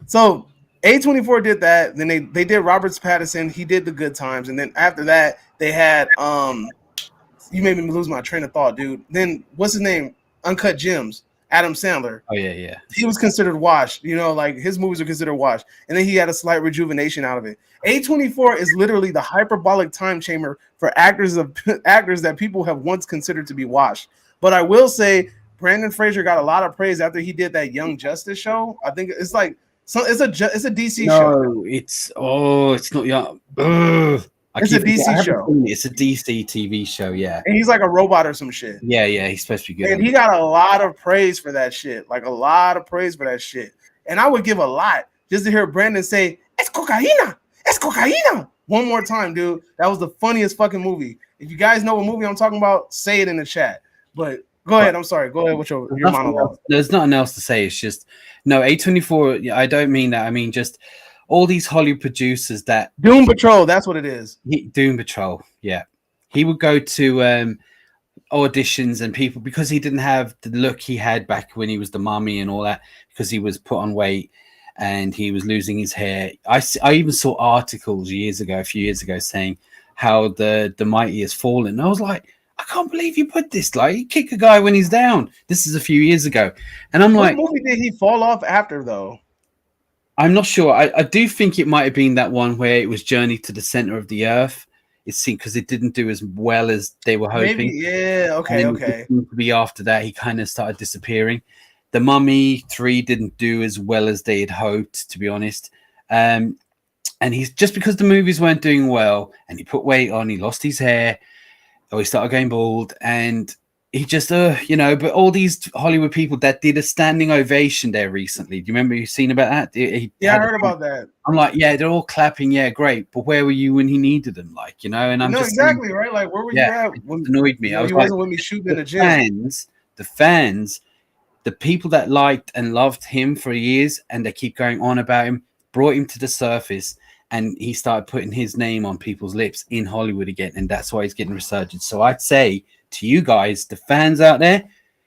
So A24 did that. Then they did Robert Pattinson. He did The Good Times, and then after that they had you made me lose my train of thought, dude. Then what's his name? Uncut Gems. Adam Sandler. Oh yeah. He was considered washed. You know, like his movies are considered washed, and then he had a slight rejuvenation out of it. A24 is literally the hyperbolic time chamber for actors that people have once considered to be washed. But I will say, Brandon Fraser got a lot of praise after he did that Young Justice show. I think it's like it's a DC show. No, it's not young. Ugh. It's a DC show. It's a DC TV show, yeah. And he's like a robot or some shit. Yeah, he's supposed to be good. And he got a lot of praise for that shit. Like a lot of praise for that shit. And I would give a lot just to hear Brandon say, "Es cocaína! Es cocaína!" one more time, dude. That was the funniest fucking movie. If you guys know what movie I'm talking about, say it in the chat. But go ahead. I'm sorry. Go ahead with your monologue. There's nothing else to say. It's just no A24. I don't mean that. I mean just all these Hollywood producers that Doom Patrol. That's what it is. Doom Patrol. Yeah, he would go to auditions and people because he didn't have the look he had back when he was the mummy and all that because he was put on weight and he was losing his hair. I even saw articles a few years ago saying how the mighty has fallen. And I was like, I can't believe you put this. Like, you kick a guy when he's down. This is a few years ago. And I'm like, what movie did he fall off after, though? I'm not sure. I do think it might have been that one where it was Journey to the Center of the Earth. It seemed because it didn't do as well as they were hoping. Maybe, yeah, okay. To be after that, he kind of started disappearing. The Mummy 3 didn't do as well as they had hoped, to be honest. And he's just because the movies weren't doing well, and he put weight on, he lost his hair, or he started going bald, and he just, but all these Hollywood people that did a standing ovation there recently. Do you remember you seen about that? I heard about that. I'm like, yeah, they're all clapping. Yeah, great. But where were you when he needed them? Like, and I'm just exactly right. Like, where were you at? When, it annoyed me. I was wasn't with me shooting in the gym. The fans, the people that liked and loved him for years, and they keep going on about him, brought him to the surface. And he started putting his name on people's lips in Hollywood again. And that's why he's getting resurgent. So I'd say to you guys, the fans out there,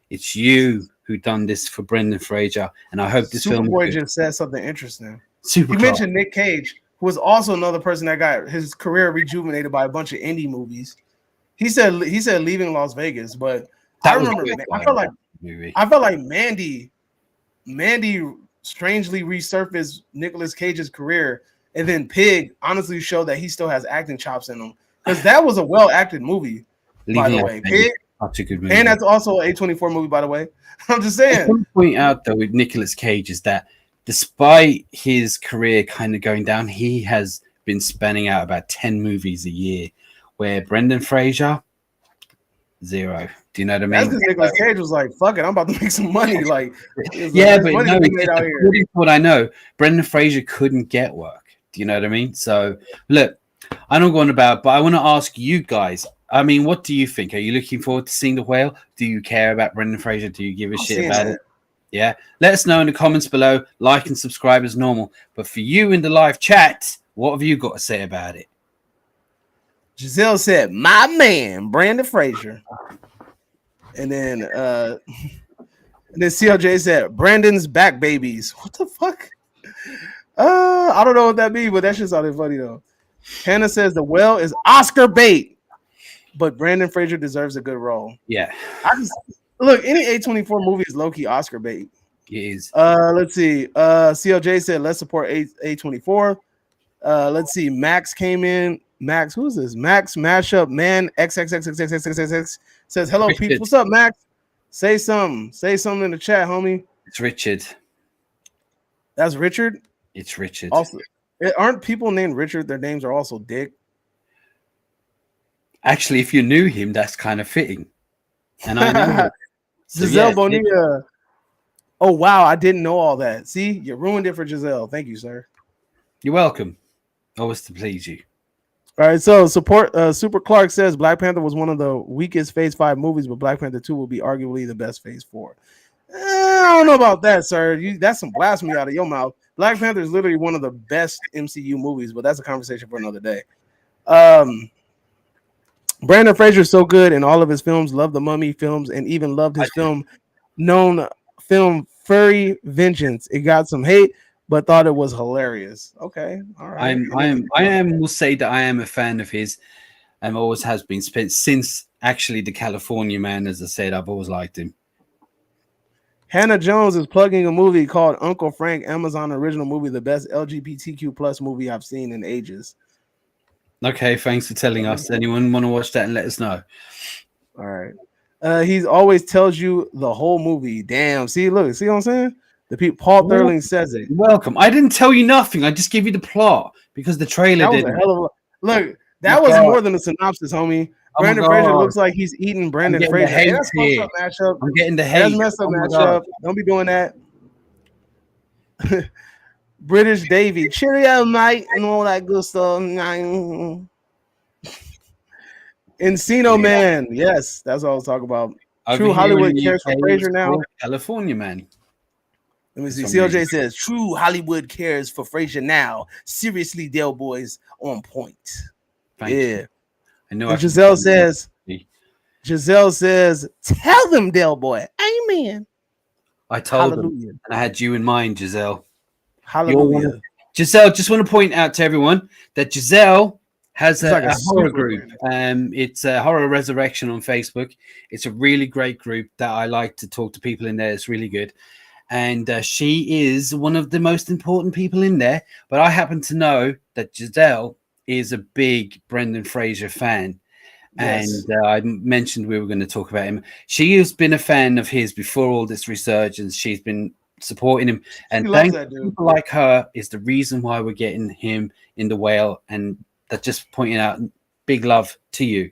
it's you who done this for Brendan Fraser. And I hope this film. Superboy just said something interesting. You mentioned Nick Cage, who was also another person that got his career rejuvenated by a bunch of indie movies. He said leaving Las Vegas, but I remember I felt like Mandy strangely resurfaced Nicolas Cage's career. And then Pig honestly showed that he still has acting chops in him because that was a well-acted movie, by the way. Pig, such a good movie. And that's also a A24 movie, by the way. I'm just saying. I want to point out, though, with Nicolas Cage is that despite his career kind of going down, he has been spanning out about 10 movies a year, where Brendan Fraser, 0. Do you know what I mean? That's because Nicolas Cage was like, fuck it, I'm about to make some money. Like, yeah, but no, according to what I know, Brendan Fraser couldn't get work. Do you know what I mean? So, look, I don't go on about, but I want to ask you guys. I mean, what do you think? Are you looking forward to seeing The Whale? Do you care about Brendan Fraser? Do you give a shit about it? Yeah. Let us know in the comments below. Like and subscribe as normal. But for you in the live chat, what have you got to say about it? Giselle said, my man, Brendan Fraser. And then CLJ said, Brandon's back babies. What the fuck? I don't know what that means, but that shit sounded funny though. Hannah says The Whale is Oscar bait, but Brendan Fraser deserves a good role. Yeah. Look, any A24 movie is low-key Oscar bait. It is. Let's see. CLJ said, let's support A24. Let's see. Max came in. Max, who's this? Max Mashup Man XXXXXXXX says, hello, people. What's up, Max? Say something. Say something in the chat, homie. It's Richard. That's Richard? It's Richard. Also, aren't people named Richard? Their names are also Dick. Actually, if you knew him, that's kind of fitting. And I know. So, Giselle yeah, Bonilla. Oh wow, I didn't know all that. See, you ruined it for Giselle. Thank you, sir. you're welcome. Always to please you. All right, so support Super Clark says Black Panther was one of the weakest Phase 5 movies, but Black Panther 2 will be arguably the best Phase 4. I don't know about that, sir. That's some blasphemy out of your mouth. Black Panther is literally one of the best MCU movies, but that's a conversation for another day. Brandon Fraser is so good in all of his films. Loved the Mummy films and even loved his film Furry Vengeance. It got some hate, but thought it was hilarious. Okay, all right. Will say that I am a fan of his, and always has been since actually the California Man. As I said, I've always liked him. Hannah Jones is plugging a movie called Uncle Frank, Amazon original movie, the best LGBTQ plus movie I've seen in ages. Okay, thanks for telling us. Anyone want to watch that and let us know? All right. He always tells you the whole movie. Damn. See what I'm saying? Paul Thurling says it. You're welcome. I didn't tell you nothing. I just gave you the plot because the trailer that was didn't. A hell of a look. That was more than a synopsis, homie. Brandon Fraser looks like he's eating Brandon Fraser. Hey, that's messed up matchup. I'm getting the hate. That's messed up matchup. Don't be doing that. British Davy, cheerio, mate, and all that good stuff. Encino Man, yes, that's what I was talking about. True Hollywood cares for Fraser now. California Man. Let me see. CLJ says True Hollywood cares for Fraser now. Seriously, Dale Boys on point. Thank you. I know. And Giselle says, tell them, Dale Boy. Amen. I told them, and I had you in mind, Giselle. Hallelujah. Giselle, just want to point out to everyone that Giselle has a horror group. It's a Horror Resurrection on Facebook. It's a really great group that I like to talk to people in there. It's really good. And she is one of the most important people in there. But I happen to know that Giselle is a big Brendan Fraser fan. Yes. And I mentioned we were going to talk about him. She has been a fan of his before all this resurgence. She's been supporting him, and people like her is the reason why we're getting him in The Whale. And that just pointing out, big love to you.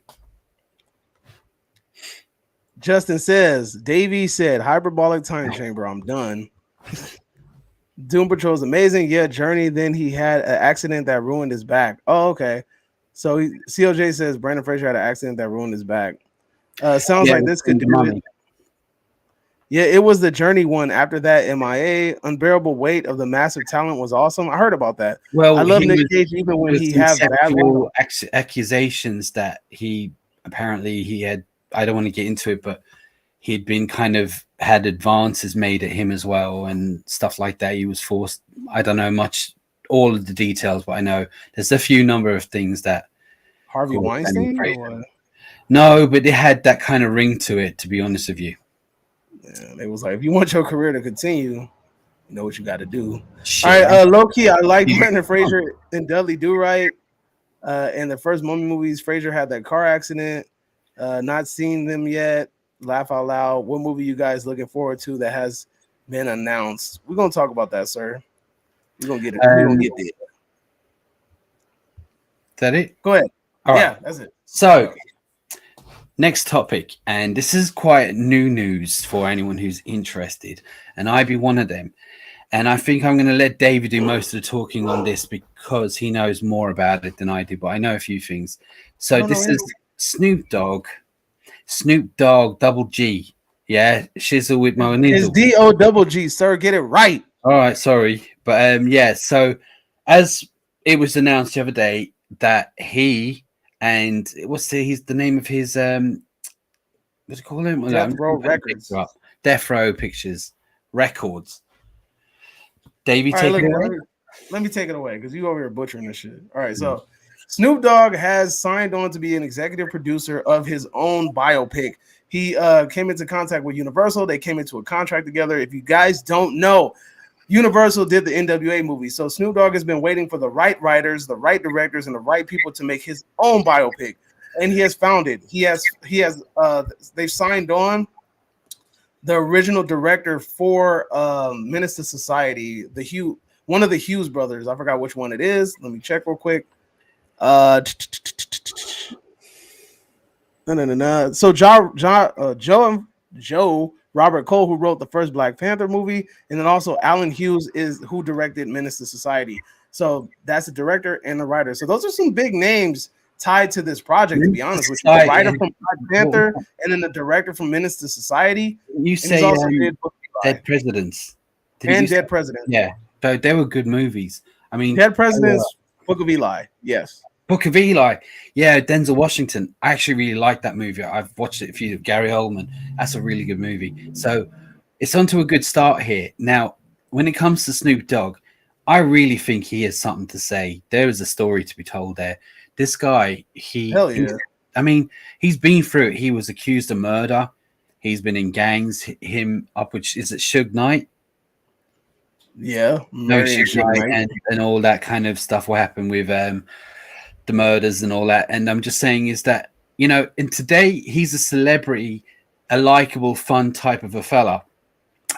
Justin says, Davey said, hyperbolic time chamber. I'm done. Doom Patrol is amazing. Yeah, Journey. Then he had an accident that ruined his back. Oh, okay. So CLJ says Brandon Fraser had an accident that ruined his back. Sounds like this could do it. Yeah, it was the Journey one. After that, MIA. Unbearable weight of the massive talent was awesome. I heard about that. Well, I love Nick Cage even when he has bad accusations that he had. I don't want to get into it, but he'd been kind of had advances made at him as well and stuff like that. He was forced. I don't know much, all of the details, but I know there's a few number of things that Harvey Weinstein. No, but it had that kind of ring to it. To be honest with you. Yeah, it was like, if you want your career to continue, you know what you got to do. All right, low key, I like Brendan Fraser and Dudley Do Right. In the first Mummy movies, Fraser had that car accident. Not seen them yet. Laugh out loud. What movie you guys looking forward to that has been announced? We're gonna talk about that, sir. We're gonna get it. We're gonna get there. Is that it? Go ahead. All right. Yeah, that's it. So. Next topic, and this is quite new news for anyone who's interested, and I be one of them. And I think I'm going to let David do most of the talking on this because he knows more about it than I do, but I know a few things. So this is Snoop Dogg Double G. Yeah, Shizzle with Mo and Nizzle. It's D-O-double-G, sir. Get it right. All right, sorry. But yeah, so as it was announced the other day that he and the name of his what's it called him? Death Row Records. Death Row Pictures Records. Davey, take it away. Let me take it away because you over here butchering this shit. All right, so Snoop Dogg has signed on to be an executive producer of his own biopic. He came into contact with Universal. They came into a contract together. If you guys don't know, Universal did the NWA movie. So Snoop Dogg has been waiting for the right writers, the right directors, and the right people to make his own biopic. And he has found it. They've signed on the original director for Menace to Society, one of the Hughes brothers. I forgot which one it is. Let me check real quick. So Joe Robert Cole, who wrote the first Black Panther movie, and then also Alan Hughes is who directed Menace to Society. So that's the director and the writer. So those are some big names tied to this project, to be honest with you. The writer from Black Panther and then the director from Menace to Society. You say Dead Presidents. Dead Presidents. Yeah, they were good movies. I mean, Dead Presidents, Book of Eli. Yes. Book of Eli. Yeah, Denzel Washington. I actually really like that movie. I've watched it a few. Gary Oldman. That's a really good movie. So it's onto a good start here. Now, when it comes to Snoop Dogg, I really think he has something to say. There is a story to be told there. This guy, Hell yeah. I mean, he's been through it. He was accused of murder. He's been in gangs. Him up, which is it Suge Knight? Yeah. No, Suge Knight and all that kind of stuff. What happened with the murders and all that. And I'm just saying is that, you know, and today he's a celebrity, a likable, fun type of a fella.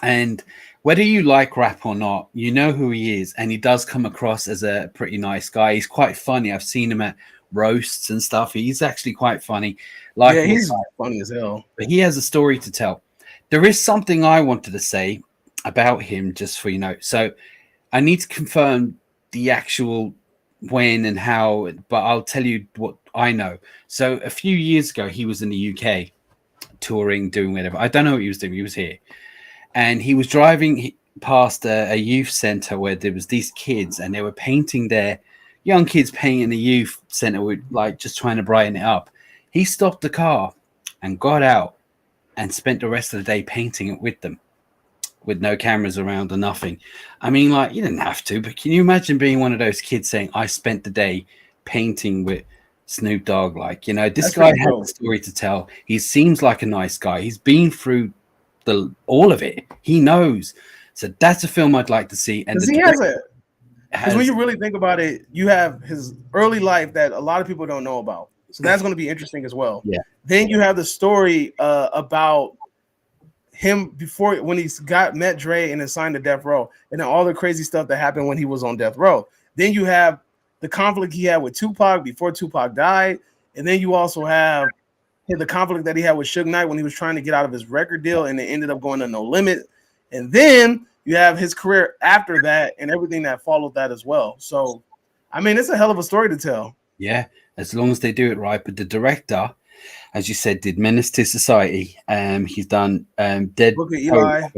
And whether you like rap or not, you know who he is. And he does come across as a pretty nice guy. He's quite funny. I've seen him at roasts and stuff. He's actually quite funny. Yeah, he's funny as hell. But he has a story to tell. There is something I wanted to say about him, just for you know. So I need to confirm the actual when and how, but I'll tell you what I know. So a few years ago, he was in the UK touring, doing whatever. I don't know what he was doing. He was here. And he was driving past a youth center where there was these kids and they were painting their young kids painting the youth center with like just trying to brighten it up. He stopped the car and got out and spent the rest of the day painting it with them, with no cameras around or nothing. I mean, like, you didn't have to, but can you imagine being one of those kids saying, I spent the day painting with Snoop Dogg? Like, you know, this guy has a story to tell. He seems like a nice guy. He's been through all of it. He knows. So that's a film I'd like to see. And because when you really think about it, you have his early life that a lot of people don't know about. So that's going to be interesting as well. Yeah. Then you have the story about him before when he met Dre and then signed to Death Row, and then all the crazy stuff that happened when he was on Death Row. Then you have the conflict he had with Tupac before Tupac died, and then you also have the conflict that he had with Suge Knight when he was trying to get out of his record deal, and it ended up going to No Limit. And then you have his career after that and everything that followed that as well. So, I mean, it's a hell of a story to tell. Yeah, as long as they do it right. But the director, as you said, did Menace to Society. He's done Dead Book of Eli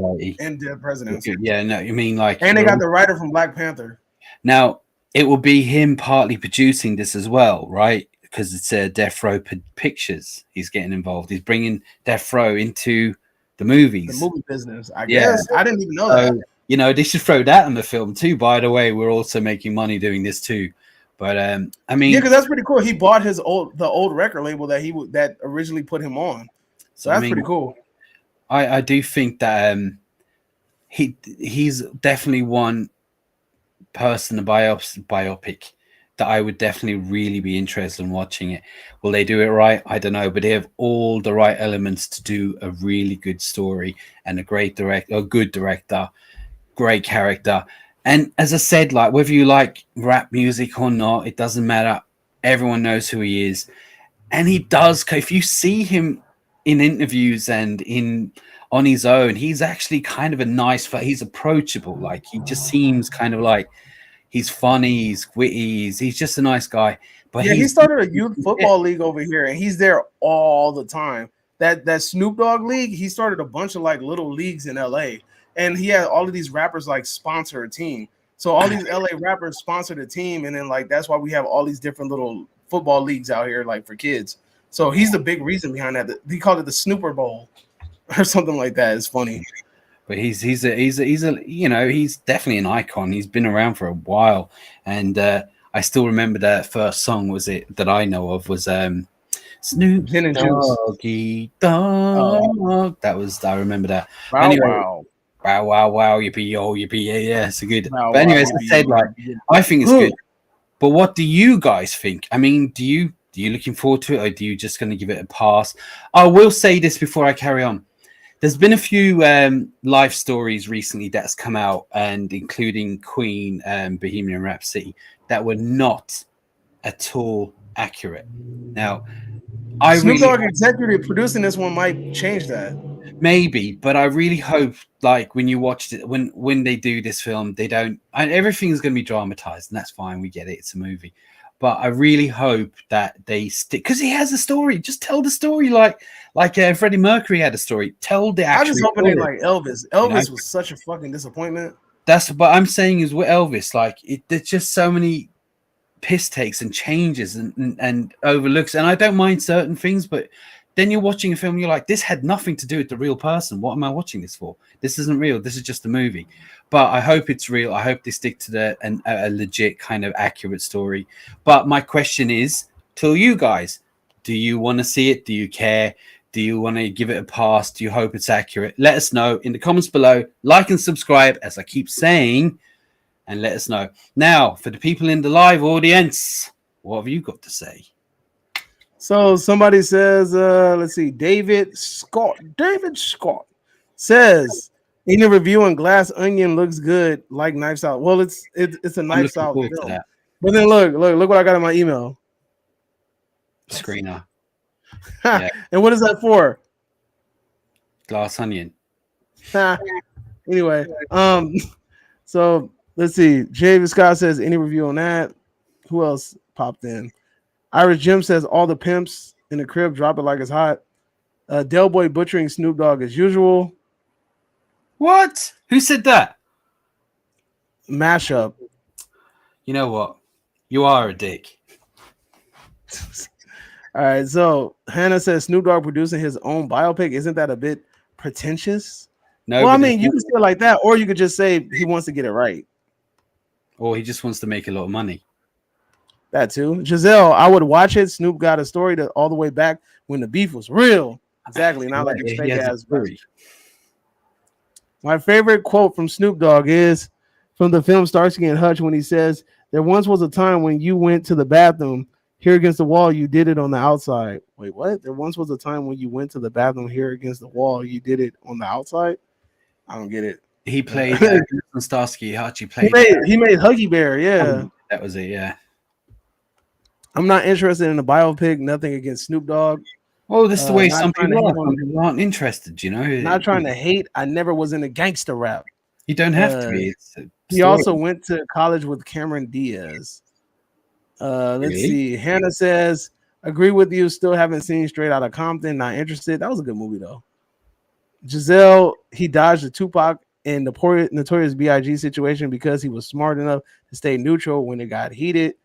and Dead Presidents. Yeah, no, you mean like, and they got the writer from Black Panther. Now it will be him partly producing this as well, right? Because it's Death Row Pictures. He's getting involved. He's bringing Death Row into the movies, the movie business. I guess I didn't even know that. You know, they should throw that in the film too. By the way, we're also making money doing this too. But I mean, yeah, because that's pretty cool. He bought the old record label that originally put him on. So that's pretty cool. I do think that he's definitely one person, a biopic that I would definitely really be interested in watching it. Will they do it right? I don't know, but they have all the right elements to do a really good story and a good director, great character. And as I said, like whether you like rap music or not, it doesn't matter. Everyone knows who he is. And he does, if you see him in interviews and on his own, he's actually kind of a nice, he's approachable. Like he just seems kind of like, he's funny, he's witty, he's just a nice guy. But yeah, he started a youth football league over here, and he's there all the time. That Snoop Dogg league, he started a bunch of like little leagues in LA, and he had all of these rappers like sponsor a team. So all these LA rappers sponsored a team, and then like that's why we have all these different little football leagues out here, like for kids. So he's the big reason behind that. He called it the Snooper Bowl or something like that. It's funny. But he's a you know, he's definitely an icon. He's been around for a while, and I still remember that first song that I know of was Snoop Doggy Dog. That was, I remember that. Wow, anyway, wow, yippee, yeah, it's a good. But anyways, I said like I think it's good. But what do you guys think? I mean, do you looking forward to it, or do you just going to give it a pass? I will say this before I carry on. There's been a few life stories recently that's come out, and including Queen and Bohemian Rhapsody, that were not at all accurate. Now, Snoop Dogg executive producing this one might change that. Maybe, but I really hope, like, when you watch it, when they do this film, they don't. And everything's going to be dramatized, and that's fine. We get it; it's a movie. But I really hope that they stick, because he has a story. Just tell the story, like Freddie Mercury had a story. Tell the I actual. just hoping they like Elvis. You know? Elvis was such a fucking disappointment. That's what I'm saying is with Elvis. Like, there's just so many piss takes and changes and overlooks, and I don't mind certain things, but then you're watching a film, you're like, this had nothing to do with the real person. What am I watching this for? This isn't real. This is just a movie. But I hope it's real. I hope they stick to a legit kind of accurate story. But my question is to you guys, do you want to see it? Do you care? Do you want to give it a pass? Do you hope it's accurate? Let us know in the comments below. Like and subscribe, as I keep saying, and let us know. Now, for the people in the live audience, what have you got to say? So somebody says, let's see, David Scott says, in a review on Glass Onion looks good, like Knives Out. Well, it's a Knives Out film. But then look what I got in my email. Screener. Yeah. And what is that for? Glass Onion. Anyway, so let's see. David Scott says, any review on that? Who else popped in? Irish Jim says, all the pimps in the crib drop it like it's hot. Del Boy butchering Snoop Dogg as usual. What? Who said that? Mashup. You know what? You are a dick. All right. So Hannah says Snoop Dogg producing his own biopic. Isn't that a bit pretentious? No. Well, I mean, you can say it like that, or you could just say he wants to get it right. Or he just wants to make a lot of money. That too. Giselle, I would watch it. Snoop got a story to all the way back when the beef was real. Exactly. Not like it's fake ass. My favorite quote from Snoop Dogg is from the film Starsky and Hutch when he says, there once was a time when you went to the bathroom here against the wall, you did it on the outside. Wait, what? There once was a time when you went to the bathroom here against the wall, you did it on the outside? I don't get it. He played Starsky Hutch. He made Huggy Bear, yeah. That was it, yeah. I'm not interested in a biopic. Nothing against Snoop Dogg. Well, this is the way some people are. Some people aren't interested, you know. Not trying to hate. I never was into gangster rap. You don't have to be. He also went to college with Cameron Diaz. Let's see. Hannah says, agree with you. Still haven't seen Straight Outta Compton. Not interested. That was a good movie, though. Giselle, he dodged the Tupac and the Notorious B.I.G. situation because he was smart enough to stay neutral when it got heated.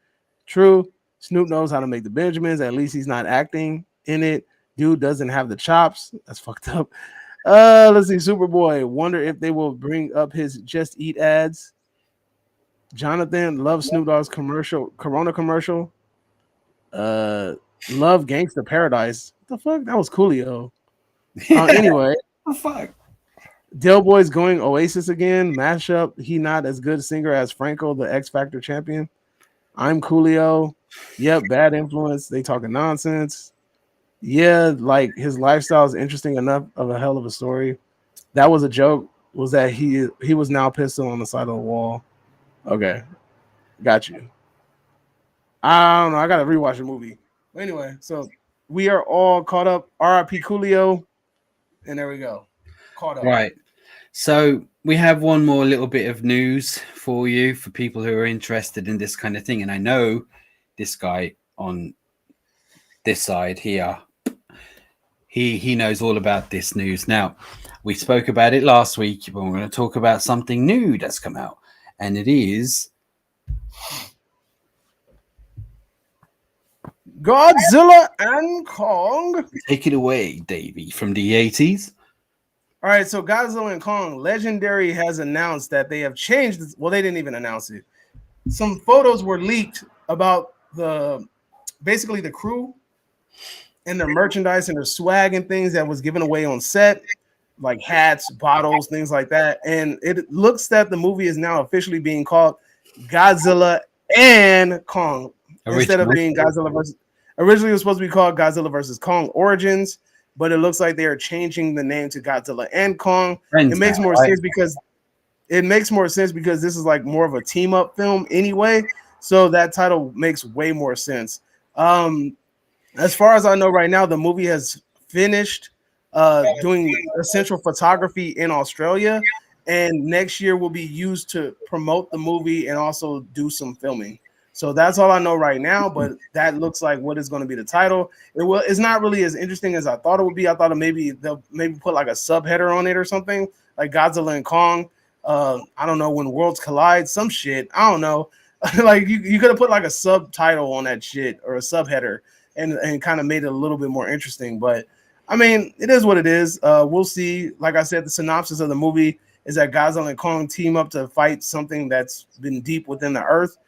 True. Snoop knows how to make the Benjamins. At least he's not acting in it. Dude doesn't have the chops. That's fucked up. Let's see. Superboy. Wonder if they will bring up his Just Eat ads. Jonathan loves Snoop Dogg's Corona commercial. Love Gangsta Paradise. What the fuck? That was Coolio. Anyway. What the fuck? Del Boy's going Oasis again. Mashup. He not as good singer as Franco, the X Factor champion. I'm Coolio. Yep, bad influence. They talking nonsense. Yeah, like his lifestyle is interesting enough of a hell of a story. That was a joke. Was that he was now pistol on the side of the wall? Okay, got you. I don't know. I gotta rewatch the movie. But anyway, so we are all caught up. R.I.P. Coolio, and there we go. Caught up. Right. So we have one more little bit of news for you for people who are interested in this kind of thing, and I know this guy on this side here, he knows all about this news. Now, we spoke about it last week, but we're going to talk about something new that's come out, and it is Godzilla and Kong. Take it away, Davey, from the 80s. All right, so Godzilla and Kong, Legendary has announced that they have changed. Well, they didn't even announce it. Some photos were leaked about basically the crew and their merchandise and their swag and things that was given away on set, like hats, bottles, things like that. And it looks that the movie is now officially being called Godzilla and Kong instead of being Godzilla versus. Originally, it was supposed to be called Godzilla versus Kong Origins, but it looks like they are changing the name to Godzilla and Kong. It makes more sense because this is like more of a team up film anyway. So that title makes way more sense. As far as I know right now, the movie has finished doing essential photography in Australia, and next year will be used to promote the movie and also do some filming. So that's all I know right now, but that looks like what is going to be the title. It's not really as interesting as I thought it would be. I thought they'll maybe put like a subheader on it or something, like Godzilla and Kong. I don't know, when worlds collide, some shit. I don't know. Like you could have put like a subtitle on that shit or a subheader and kind of made it a little bit more interesting. But I mean, it is what it is. We'll see. Like I said, the synopsis of the movie is that Godzilla and Kong team up to fight something that's been deep within the earth.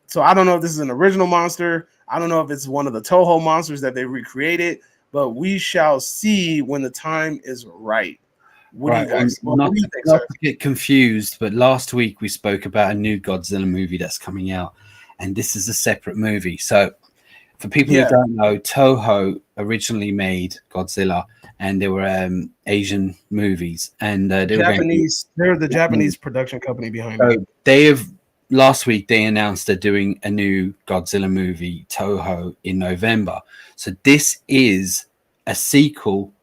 So I don't know if this is an original monster. I don't know if it's one of the Toho monsters that they recreated, but we shall see when the time is right. What do you guys? What do you think, not sir? to get confused, but last week we spoke about a new Godzilla movie that's coming out, and this is a separate movie. So, for people who don't know, Toho originally made Godzilla, and they were Asian movies, and they Japanese. They're the Japanese production company behind it. So they have. Last week they announced they're doing a new Godzilla movie, Toho, in November. So this is a sequel.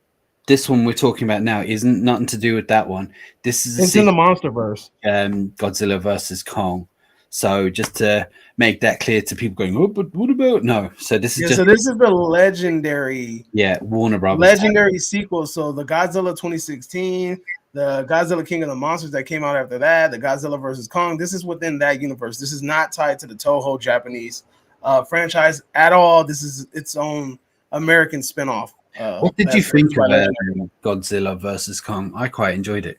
This one we're talking about now isn't nothing to do with that one. This is it's in the MonsterVerse. Godzilla versus Kong. So just to make that clear to people going, oh, but what about no? So this is so this is the legendary Warner Brothers legendary sequel. So the Godzilla 2016, the Godzilla King of the Monsters that came out after that, the Godzilla versus Kong. This is within that universe. This is not tied to the Toho Japanese franchise at all. This is its own American spinoff. What did you think of Godzilla versus Kong? I quite enjoyed it.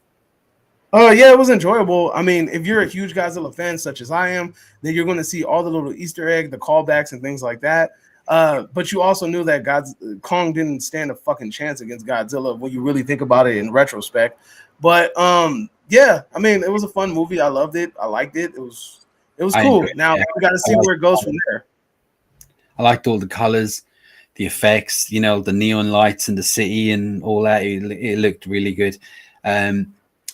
Oh, yeah, it was enjoyable. I mean, if you're a huge Godzilla fan, such as I am, then you're going to see all the little Easter egg, the callbacks, and things like that. But you also knew that Kong didn't stand a fucking chance against Godzilla when you really think about it in retrospect. But yeah, I mean, it was a fun movie. I loved it. I liked it. It was cool. Now we got to see where it goes from there. I liked all the colors, the effects, the neon lights in the city and all that. It looked really good.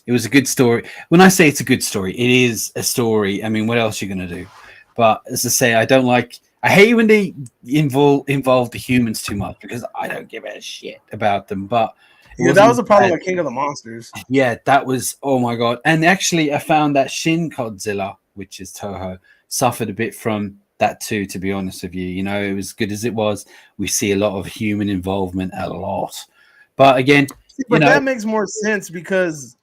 It was a good story. When I say it's a good story, it is a story. I mean, what else are you going to do? But as I say, I hate when they involve the humans too much because I don't give a shit about them. But that was a problem with King of the Monsters. Yeah, that was, oh my God. And actually, I found that Shin Godzilla, which is Toho, suffered a bit from that too, to be honest with you. It was good as it was. We see a lot of human involvement, a lot. But again, that makes more sense because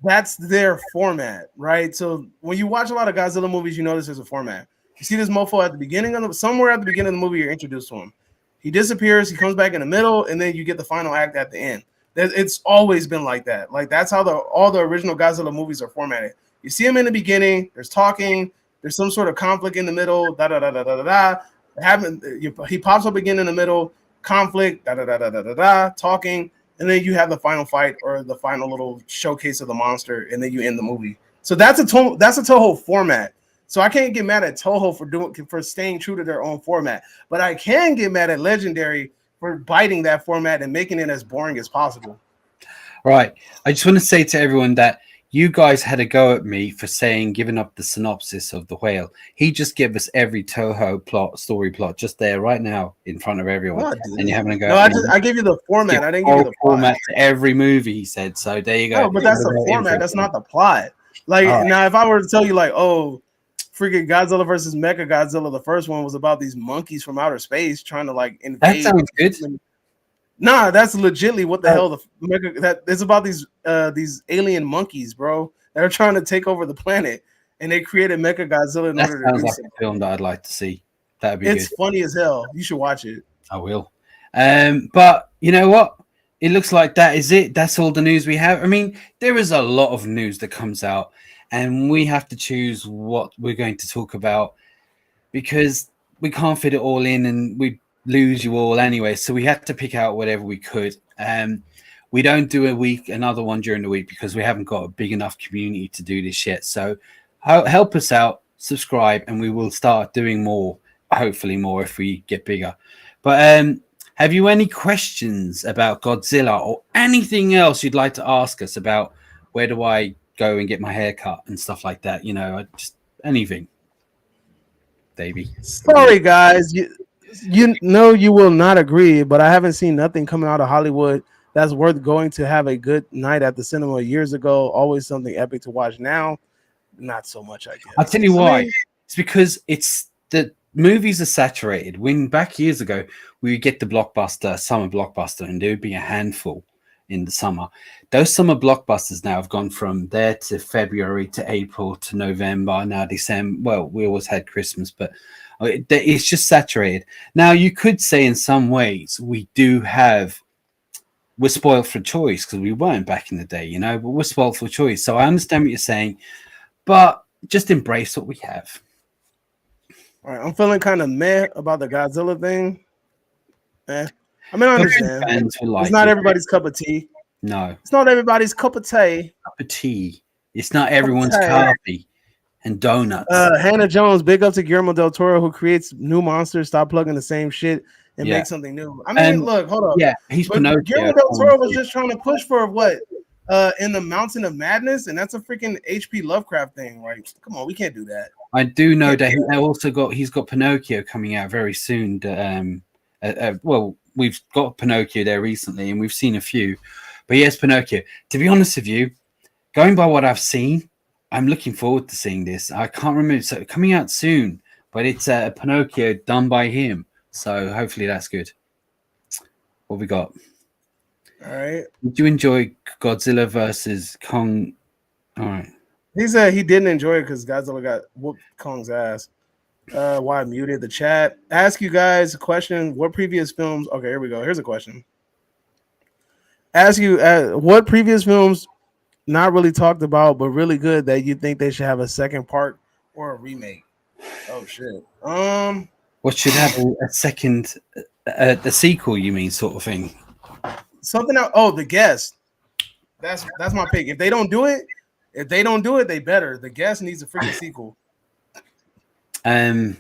that's their format, right? So when you watch a lot of Godzilla movies, you notice there's a format. You see this mofo at the beginning somewhere at the beginning of the movie, you're introduced to him. He disappears, he comes back in the middle, and then you get the final act at the end. It's always been like that. Like that's how all the original Godzilla movies are formatted. You see him in the beginning, there's talking, there's some sort of conflict in the middle, da da da da da da da. He pops up again in the middle, conflict, da da da da da da da, talking. And then you have the final fight or the final little showcase of the monster, and then you end the movie. So that's a Toho format. So I can't get mad at Toho for staying true to their own format, but I can get mad at Legendary for biting that format and making it as boring as possible. Right. I just want to say to everyone that you guys had a go at me for giving up the synopsis of the whale. He just gave us every Toho story plot just there right now in front of everyone. And you're having a go. No, I gave you the format. I didn't give you the format to every movie, he said. So there you go. No, but that's the format. That's not the plot. Like now, if I were to tell you, like, oh, freaking Godzilla versus Mecha Godzilla, the first one was about these monkeys from outer space trying to like invade. That sounds good. Nah, that's legitly what the hell it's about these alien monkeys, bro. They're trying to take over the planet, and they created Mecha Godzilla in order to do like a film that I'd like to see. That'd be It's funny as hell. You should watch it. I will. But you know what? It looks like that is it. That's all the news we have. I mean, there is a lot of news that comes out, and we have to choose what we're going to talk about because we can't fit it all in, and we lose you all anyway. So we had to pick out whatever we could. We don't do another one during the week because we haven't got a big enough community to do this yet. So help us out, subscribe, and we will start doing more, hopefully more if we get bigger. But have you any questions about Godzilla or anything else you'd like to ask us about? Where do I go and get my hair cut and stuff like that? Just anything. Davey. Sorry, guys. You know, you will not agree, but I haven't seen nothing coming out of Hollywood that's worth going to have a good night at the cinema years ago. Always something epic to watch. Now, not so much, I I'll guess. tell you I why. mean, It's because it's the movies are saturated. When back years ago, we would get the blockbuster, summer blockbuster, and there would be a handful in the summer. Those summer blockbusters now have gone from there to February to April to November, now December. Well, we always had Christmas, but it's just saturated. Now, you could say in some ways we do have, we're spoiled for choice because we weren't back in the day, you know, but we're spoiled for choice. So I understand what you're saying, but just embrace what we have. all right, I'm feeling kind of meh about the Godzilla thing. I mean, I understand. Fans will It's like not it. everybody's cup of tea. No, It's not everybody's cup of tea. cup of tea. It's not everyone's tea. coffee and donuts. Hannah Jones, big up to Guillermo del Toro, who creates new monsters. Stop plugging the same shit and Yeah. make something new. I mean, look, hold up. Yeah, he's But Pinocchio. Guillermo del Toro was just trying to push for what? In the Mountain of Madness, and that's a freaking H.P. Lovecraft thing, right? Come on, we can't do that. I do know that he's got Pinocchio coming out very soon. Well, we've got Pinocchio there recently, and we've seen a few. But yes, Pinocchio. To be honest with you, going by what I've seen, I'm looking forward to seeing this. I can't remember. So coming out soon, but it's a Pinocchio done by him. So hopefully that's good. What we got? All right. Did you enjoy Godzilla versus Kong? All right. He said he didn't enjoy it because Godzilla got whooped Kong's ass. Why I muted the chat? Ask you guys a question. What previous films? Okay, here we go. Here's a question. Ask you what previous films not really talked about but really good that you think they should have a second part or a remake? Oh shit. What should have a second, the sequel? You mean, sort of thing? Something else. Oh, The Guest. That's my pick. If they don't do it, they better. The Guest needs a freaking sequel. You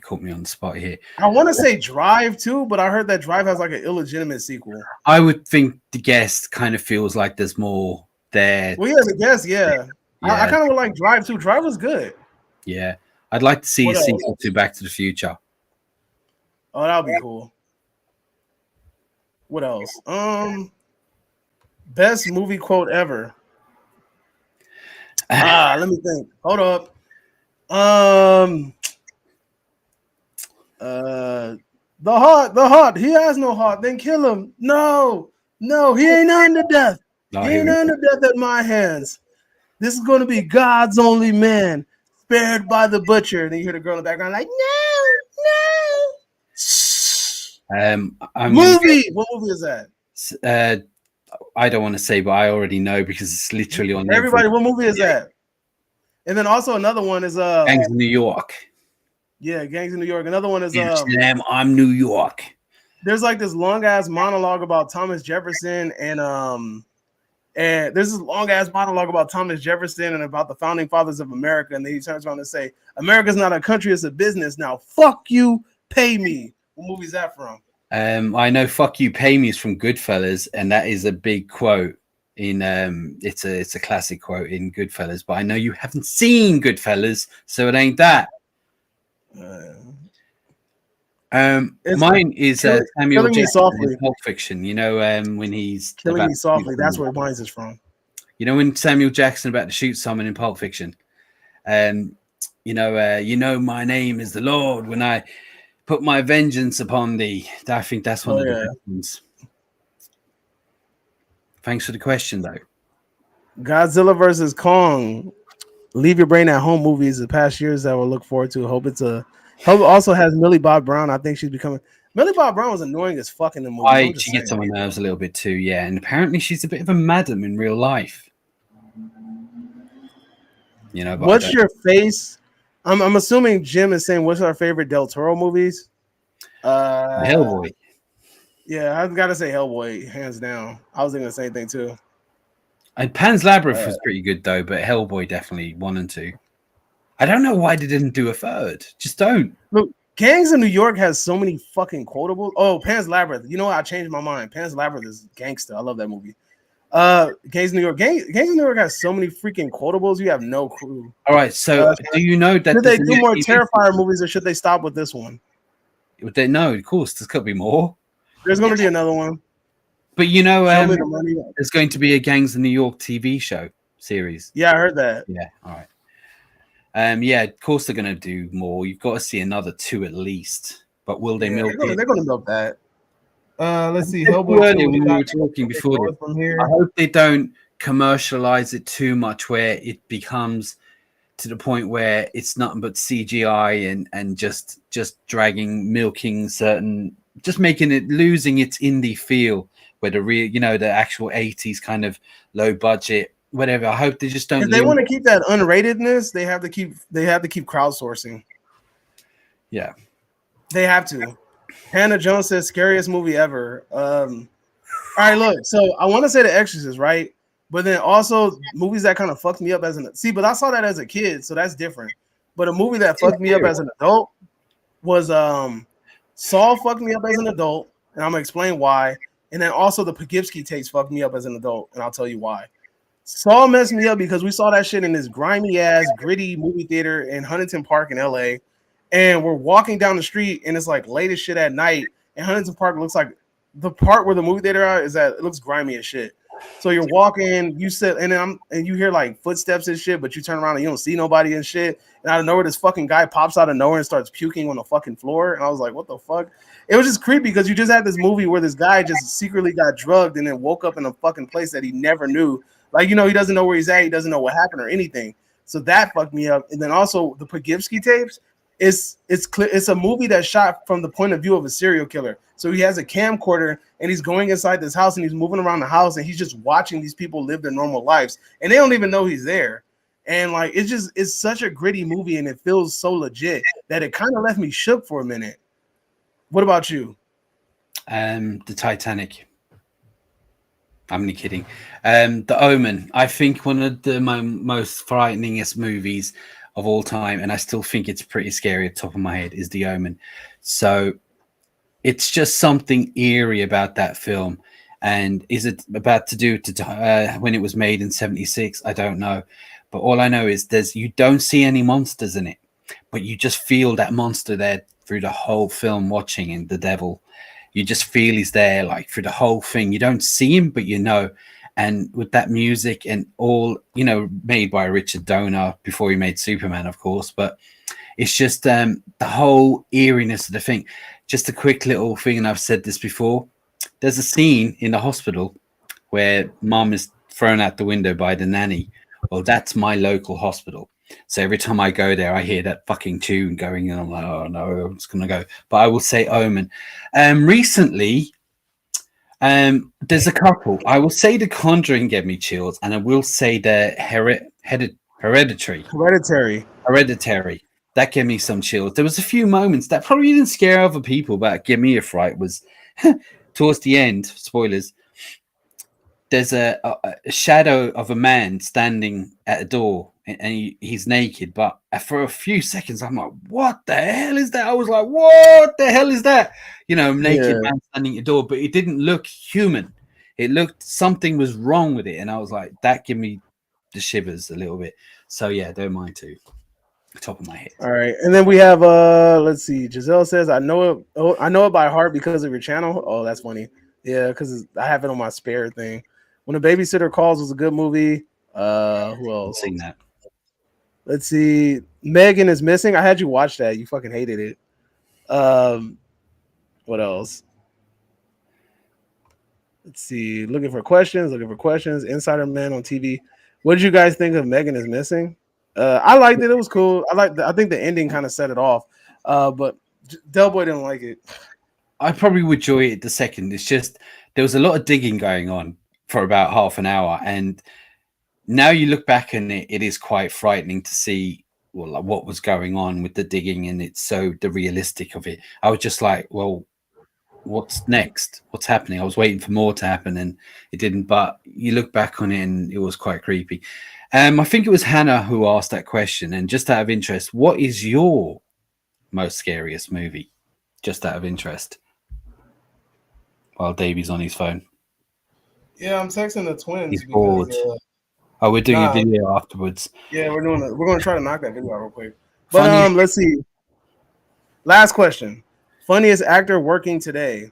caught me on the spot here. I want to say Drive too, but I heard that Drive has like an illegitimate sequel. I would think The Guest kind of feels like there's more there. Well, yeah, The Guest, yeah. I kind of would like Drive too. Drive was good. Yeah, I'd like to see What a else? sequel to Back to the Future. Oh, that would be cool. What else? Best movie quote ever. Let me think. Hold up. The heart. He has no heart. Then kill him. No, he ain't under death. No, He ain't under death at my hands. This is going to be God's only man, spared by the butcher. And then you hear the girl in the background like, no. Movie. What movie is that? I don't want to say, but I already know because it's literally on everybody. What movie is that? And then also another one is Gangs in New York. Yeah, Gangs in New York. Another one is I'm New York. There's like this long ass monologue about Thomas Jefferson and there's this long ass monologue about Thomas Jefferson and about the founding fathers of America, and then he turns around and say, "America's not a country; it's a business. Now, fuck you, pay me." What movie is that from? I know "Fuck You, Pay Me" is from Goodfellas, and that is a big quote in it's a classic quote in Goodfellas. But I know you haven't seen Goodfellas, so it ain't that. Mine is Samuel Jackson in Pulp Fiction. You know, when he's killing me softly. That's where mine is from. You know, when Samuel Jackson about to shoot someone in Pulp Fiction. You know, my name is the Lord when I put my vengeance upon thee. I think that's one of the best ones. Thanks for the question, though. Godzilla versus Kong. Leave Your Brain at Home movies the past years that we'll look forward to. Hope also has Millie Bob Brown. I think she's becoming. Millie Bob Brown was annoying as fuck in the movie. She gets on my nerves a little bit too, yeah. And apparently she's a bit of a madam in real life. You know, what's your face? I'm assuming Jim is saying what's our favorite Del Toro movies? Hellboy. Yeah, I've got to say Hellboy, hands down. I was thinking the same thing too. And Pan's Labyrinth was pretty good though, but Hellboy definitely 1 and 2. I don't know why they didn't do a third. Just don't. Look, Gangs in New York has so many fucking quotables. Oh, Pan's Labyrinth. You know what? I changed my mind. Pan's Labyrinth is gangster. I love that movie. Gangs in New York. Gangs in New York has so many freaking quotables. You have no clue. All right. So do you know that should they do more Terrifier movies or should they stop with this one? No, of course, there's got to be more. There's going to be another one. But you know, Show me the money. there's going to be a Gangs of New York TV show series. Yeah, I heard that. Yeah, all right. Yeah, of course they're going to do more. You've got to see another 2 at least. But will they milk it? They're going to milk that. Let's see. Hellboy 2, when we were talking before this, from here. I hope they don't commercialize it too much where it becomes to the point where it's nothing but CGI and just milking certain, just making it, losing its indie feel, where the real, the actual 80s kind of low budget, whatever. I hope they just don't. If they want to keep that unratedness, they have to keep crowdsourcing. Yeah, they have to. Hannah Jones says scariest movie ever. All right, look. So I want to say The Exorcist, right? But then also movies that kind of fucked me up as but I saw that as a kid, so that's different. But a movie that fucked me up as an adult was Saw fucked me up as an adult, and I'm gonna explain why. And then also the Poughkeepsie tapes fucked me up as an adult, and I'll tell you why. Saw messed me up because we saw that shit in this grimy ass, gritty movie theater in Huntington Park in LA. And we're walking down the street, and it's like late as shit at night. And Huntington Park looks like the part where the movie theater is at. It looks grimy as shit. So you're walking, you sit, and you hear like footsteps and shit, but you turn around and you don't see nobody and shit. And out of nowhere, this fucking guy pops out of nowhere and starts puking on the fucking floor. And I was like, what the fuck? It was just creepy because you just had this movie where this guy just secretly got drugged and then woke up in a fucking place that he never knew. Like, he doesn't know where he's at. He doesn't know what happened or anything. So that fucked me up. And then also the Poughkeepsie tapes. It's a movie that's shot from the point of view of a serial killer. So he has a camcorder and he's going inside this house and he's moving around the house and he's just watching these people live their normal lives and they don't even know he's there. And like it's such a gritty movie and it feels so legit that it kind of left me shook for a minute. What about you? The Titanic. I'm only kidding. The Omen. I think one of the most frighteningest movies of all time, and I still think it's pretty scary at the top of my head, is The Omen. So it's just something eerie about that film. And is it about to do to when it was made in 76? I don't know. But all I know is you don't see any monsters in it, but you just feel that monster there through the whole film watching, and the devil. You just feel he's there like through the whole thing. You don't see him, but and with that music and all, made by Richard Donner before he made Superman, of course. But it's just the whole eeriness of the thing. Just a quick little thing, and I've said this before. There's a scene in the hospital where mom is thrown out the window by the nanny. Well, that's my local hospital. So every time I go there, I hear that fucking tune going, and I'm like, oh no, I'm just gonna go. But I will say Omen. Recently, there's a couple. I will say The Conjuring gave me chills, and I will say the Hereditary. That gave me some chills. There was a few moments that probably didn't scare other people, but give me a fright. Was towards the end. Spoilers. There's a shadow of a man standing at a door, and he's naked. But for a few seconds, I'm like, "What the hell is that?" I was like, "What the hell is that?" Naked man standing at a door, but it didn't look human. It looked something was wrong with it, and I was like, "That gave me the shivers a little bit." So yeah, don't mind too. Top of my head. All right, and then we have let's see. Giselle says, "I know it. Oh, I know it by heart because of your channel." Oh, that's funny. Yeah, because I have it on my spare thing. When a Babysitter Calls was a good movie. Who else? Seen that. Let's see. Megan is Missing. I had you watch that. You fucking hated it. What else? Let's see. Looking for questions. Insider Man on TV. What did you guys think of Megan is Missing? I liked it. It was cool. I think the ending kind of set it off. But Del Boy didn't like it. I probably would enjoy it the second. It's just there was a lot of digging going on for about half an hour, and now you look back and it is quite frightening to see what was going on with the digging, and it's so the realistic of it. I was just like, well, what's next? What's happening? I was waiting for more to happen, and it didn't. But you look back on it, and it was quite creepy. I think it was Hannah who asked that question, and just out of interest, what is your most scariest movie? Just out of interest. While Davey's on his phone. Yeah, I'm texting the twins. He's bored. We're doing a video afterwards. Yeah, we're going to try to knock that video out real quick. But let's see. Last question. Funniest actor working today.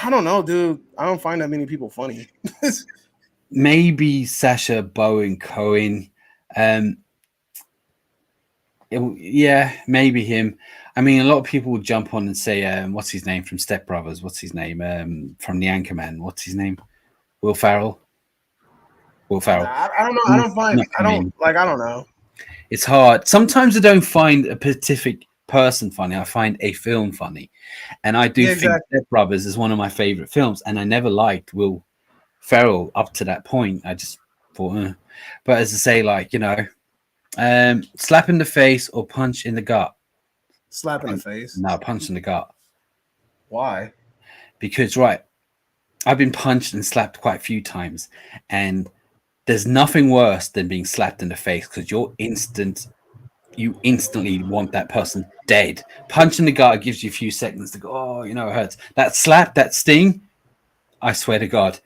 I don't know, dude. I don't find that many people funny. Maybe Sasha Bowen Cohen. Yeah, maybe him. I mean, a lot of people would jump on and say, what's his name from Step Brothers? What's his name from the Anchorman? What's his name? Will Ferrell. Will Ferrell. Nah, I don't know. I don't know. It's hard. Sometimes I don't find a specific person funny. I find a film funny. And I do think Step Brothers is one of my favorite films. And I never liked Will Ferrell up to that point. I just thought, But as I say, like, you know, slap in the face or punch in the gut. Slap in the face. No, punch in the gut. Why? Because I've been punched and slapped quite a few times, and there's nothing worse than being slapped in the face because you instantly want that person dead. Punch in the gut gives you a few seconds to go, oh, you know, it hurts. That slap, that sting, I swear to God,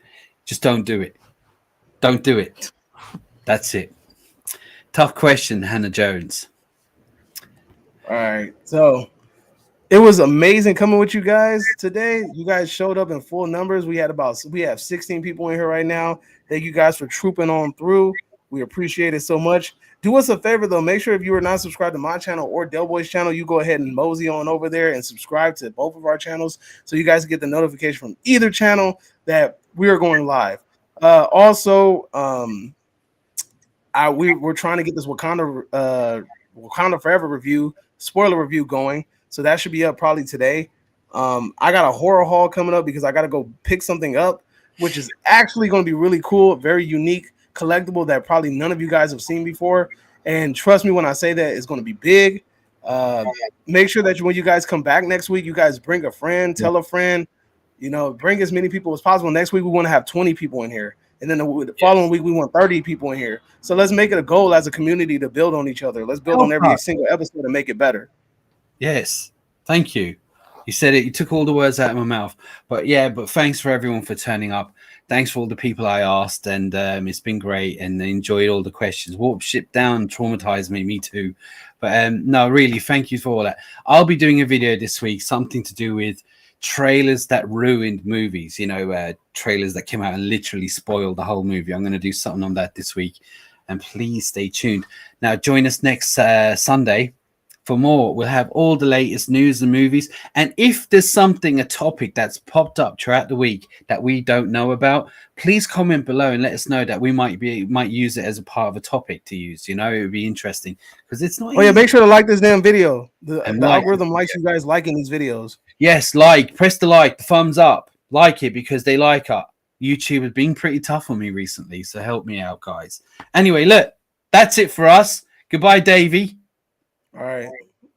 just don't do it. Don't do it. That's it. Tough question, Hannah Jones. All right. So it was amazing coming with you guys today. You guys showed up in full numbers. We have 16 people in here right now. Thank you guys for trooping on through. We appreciate it so much. Do us a favor though. Make sure if you are not subscribed to my channel or Del Boy's channel, you go ahead and mosey on over there and subscribe to both of our channels so you guys get the notification from either channel that we are going live. Also, we're trying to get this Wakanda Forever review, spoiler review going. So that should be up probably today. I got a horror haul coming up because I got to go pick something up, which is actually going to be really cool, very unique, collectible that probably none of you guys have seen before. And trust me when I say that, it's going to be big. Make sure that when you guys come back next week, you guys bring a friend, tell a friend, you know, bring as many people as possible. Next week, we want to have 20 people in here. And then the following week, we want 30 people in here. So let's make it a goal as a community to build on each other. Let's build on every single episode and make it better. Yes. Thank you. You said it. You took all the words out of my mouth. But yeah, but thanks for everyone for turning up. Thanks for all the people I asked. And it's been great. And I enjoyed all the questions. Warp Ship Down traumatized me. Me too. But no, really, thank you for all that. I'll be doing a video this week, something to do with trailers that ruined movies, you know, trailers that came out and literally spoiled the whole movie. I'm going to do something on that this week, and please stay tuned. Now join us next Sunday for more. We'll have all the latest news and movies, and if there's a topic that's popped up throughout the week that we don't know about, please comment below and let us know that we might use it as a part of a topic to use. You know, it would be interesting because it's not yeah, make sure to like this damn video. The algorithm likes you guys liking these videos. Yes, press the the thumbs up, like it, because they like it. YouTube has been pretty tough on me recently, so help me out, guys. Anyway, look, that's it for us. Goodbye, Davey. All right.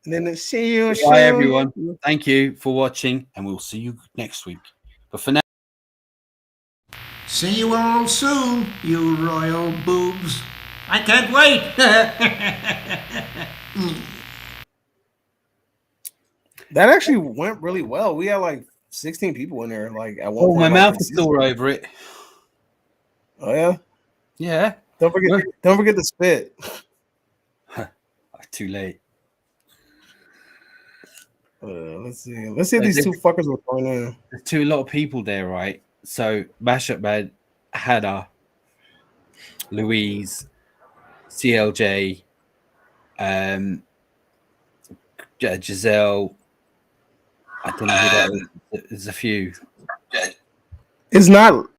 And then see you. Bye, everyone. Thank you for watching, and we'll see you next week. But for now, see you all soon, you royal boobs. I can't wait. That actually went really well. We had like 16 people in there. Like at one point, my mouth is still over it. Oh yeah, yeah. Don't forget to spit. Too late. Let's see if these two fuckers are going in. There's a lot of people there, right? So Mashup Man, Hannah, Louise, CLJ, Giselle. I don't know who that is. There's a few. It's not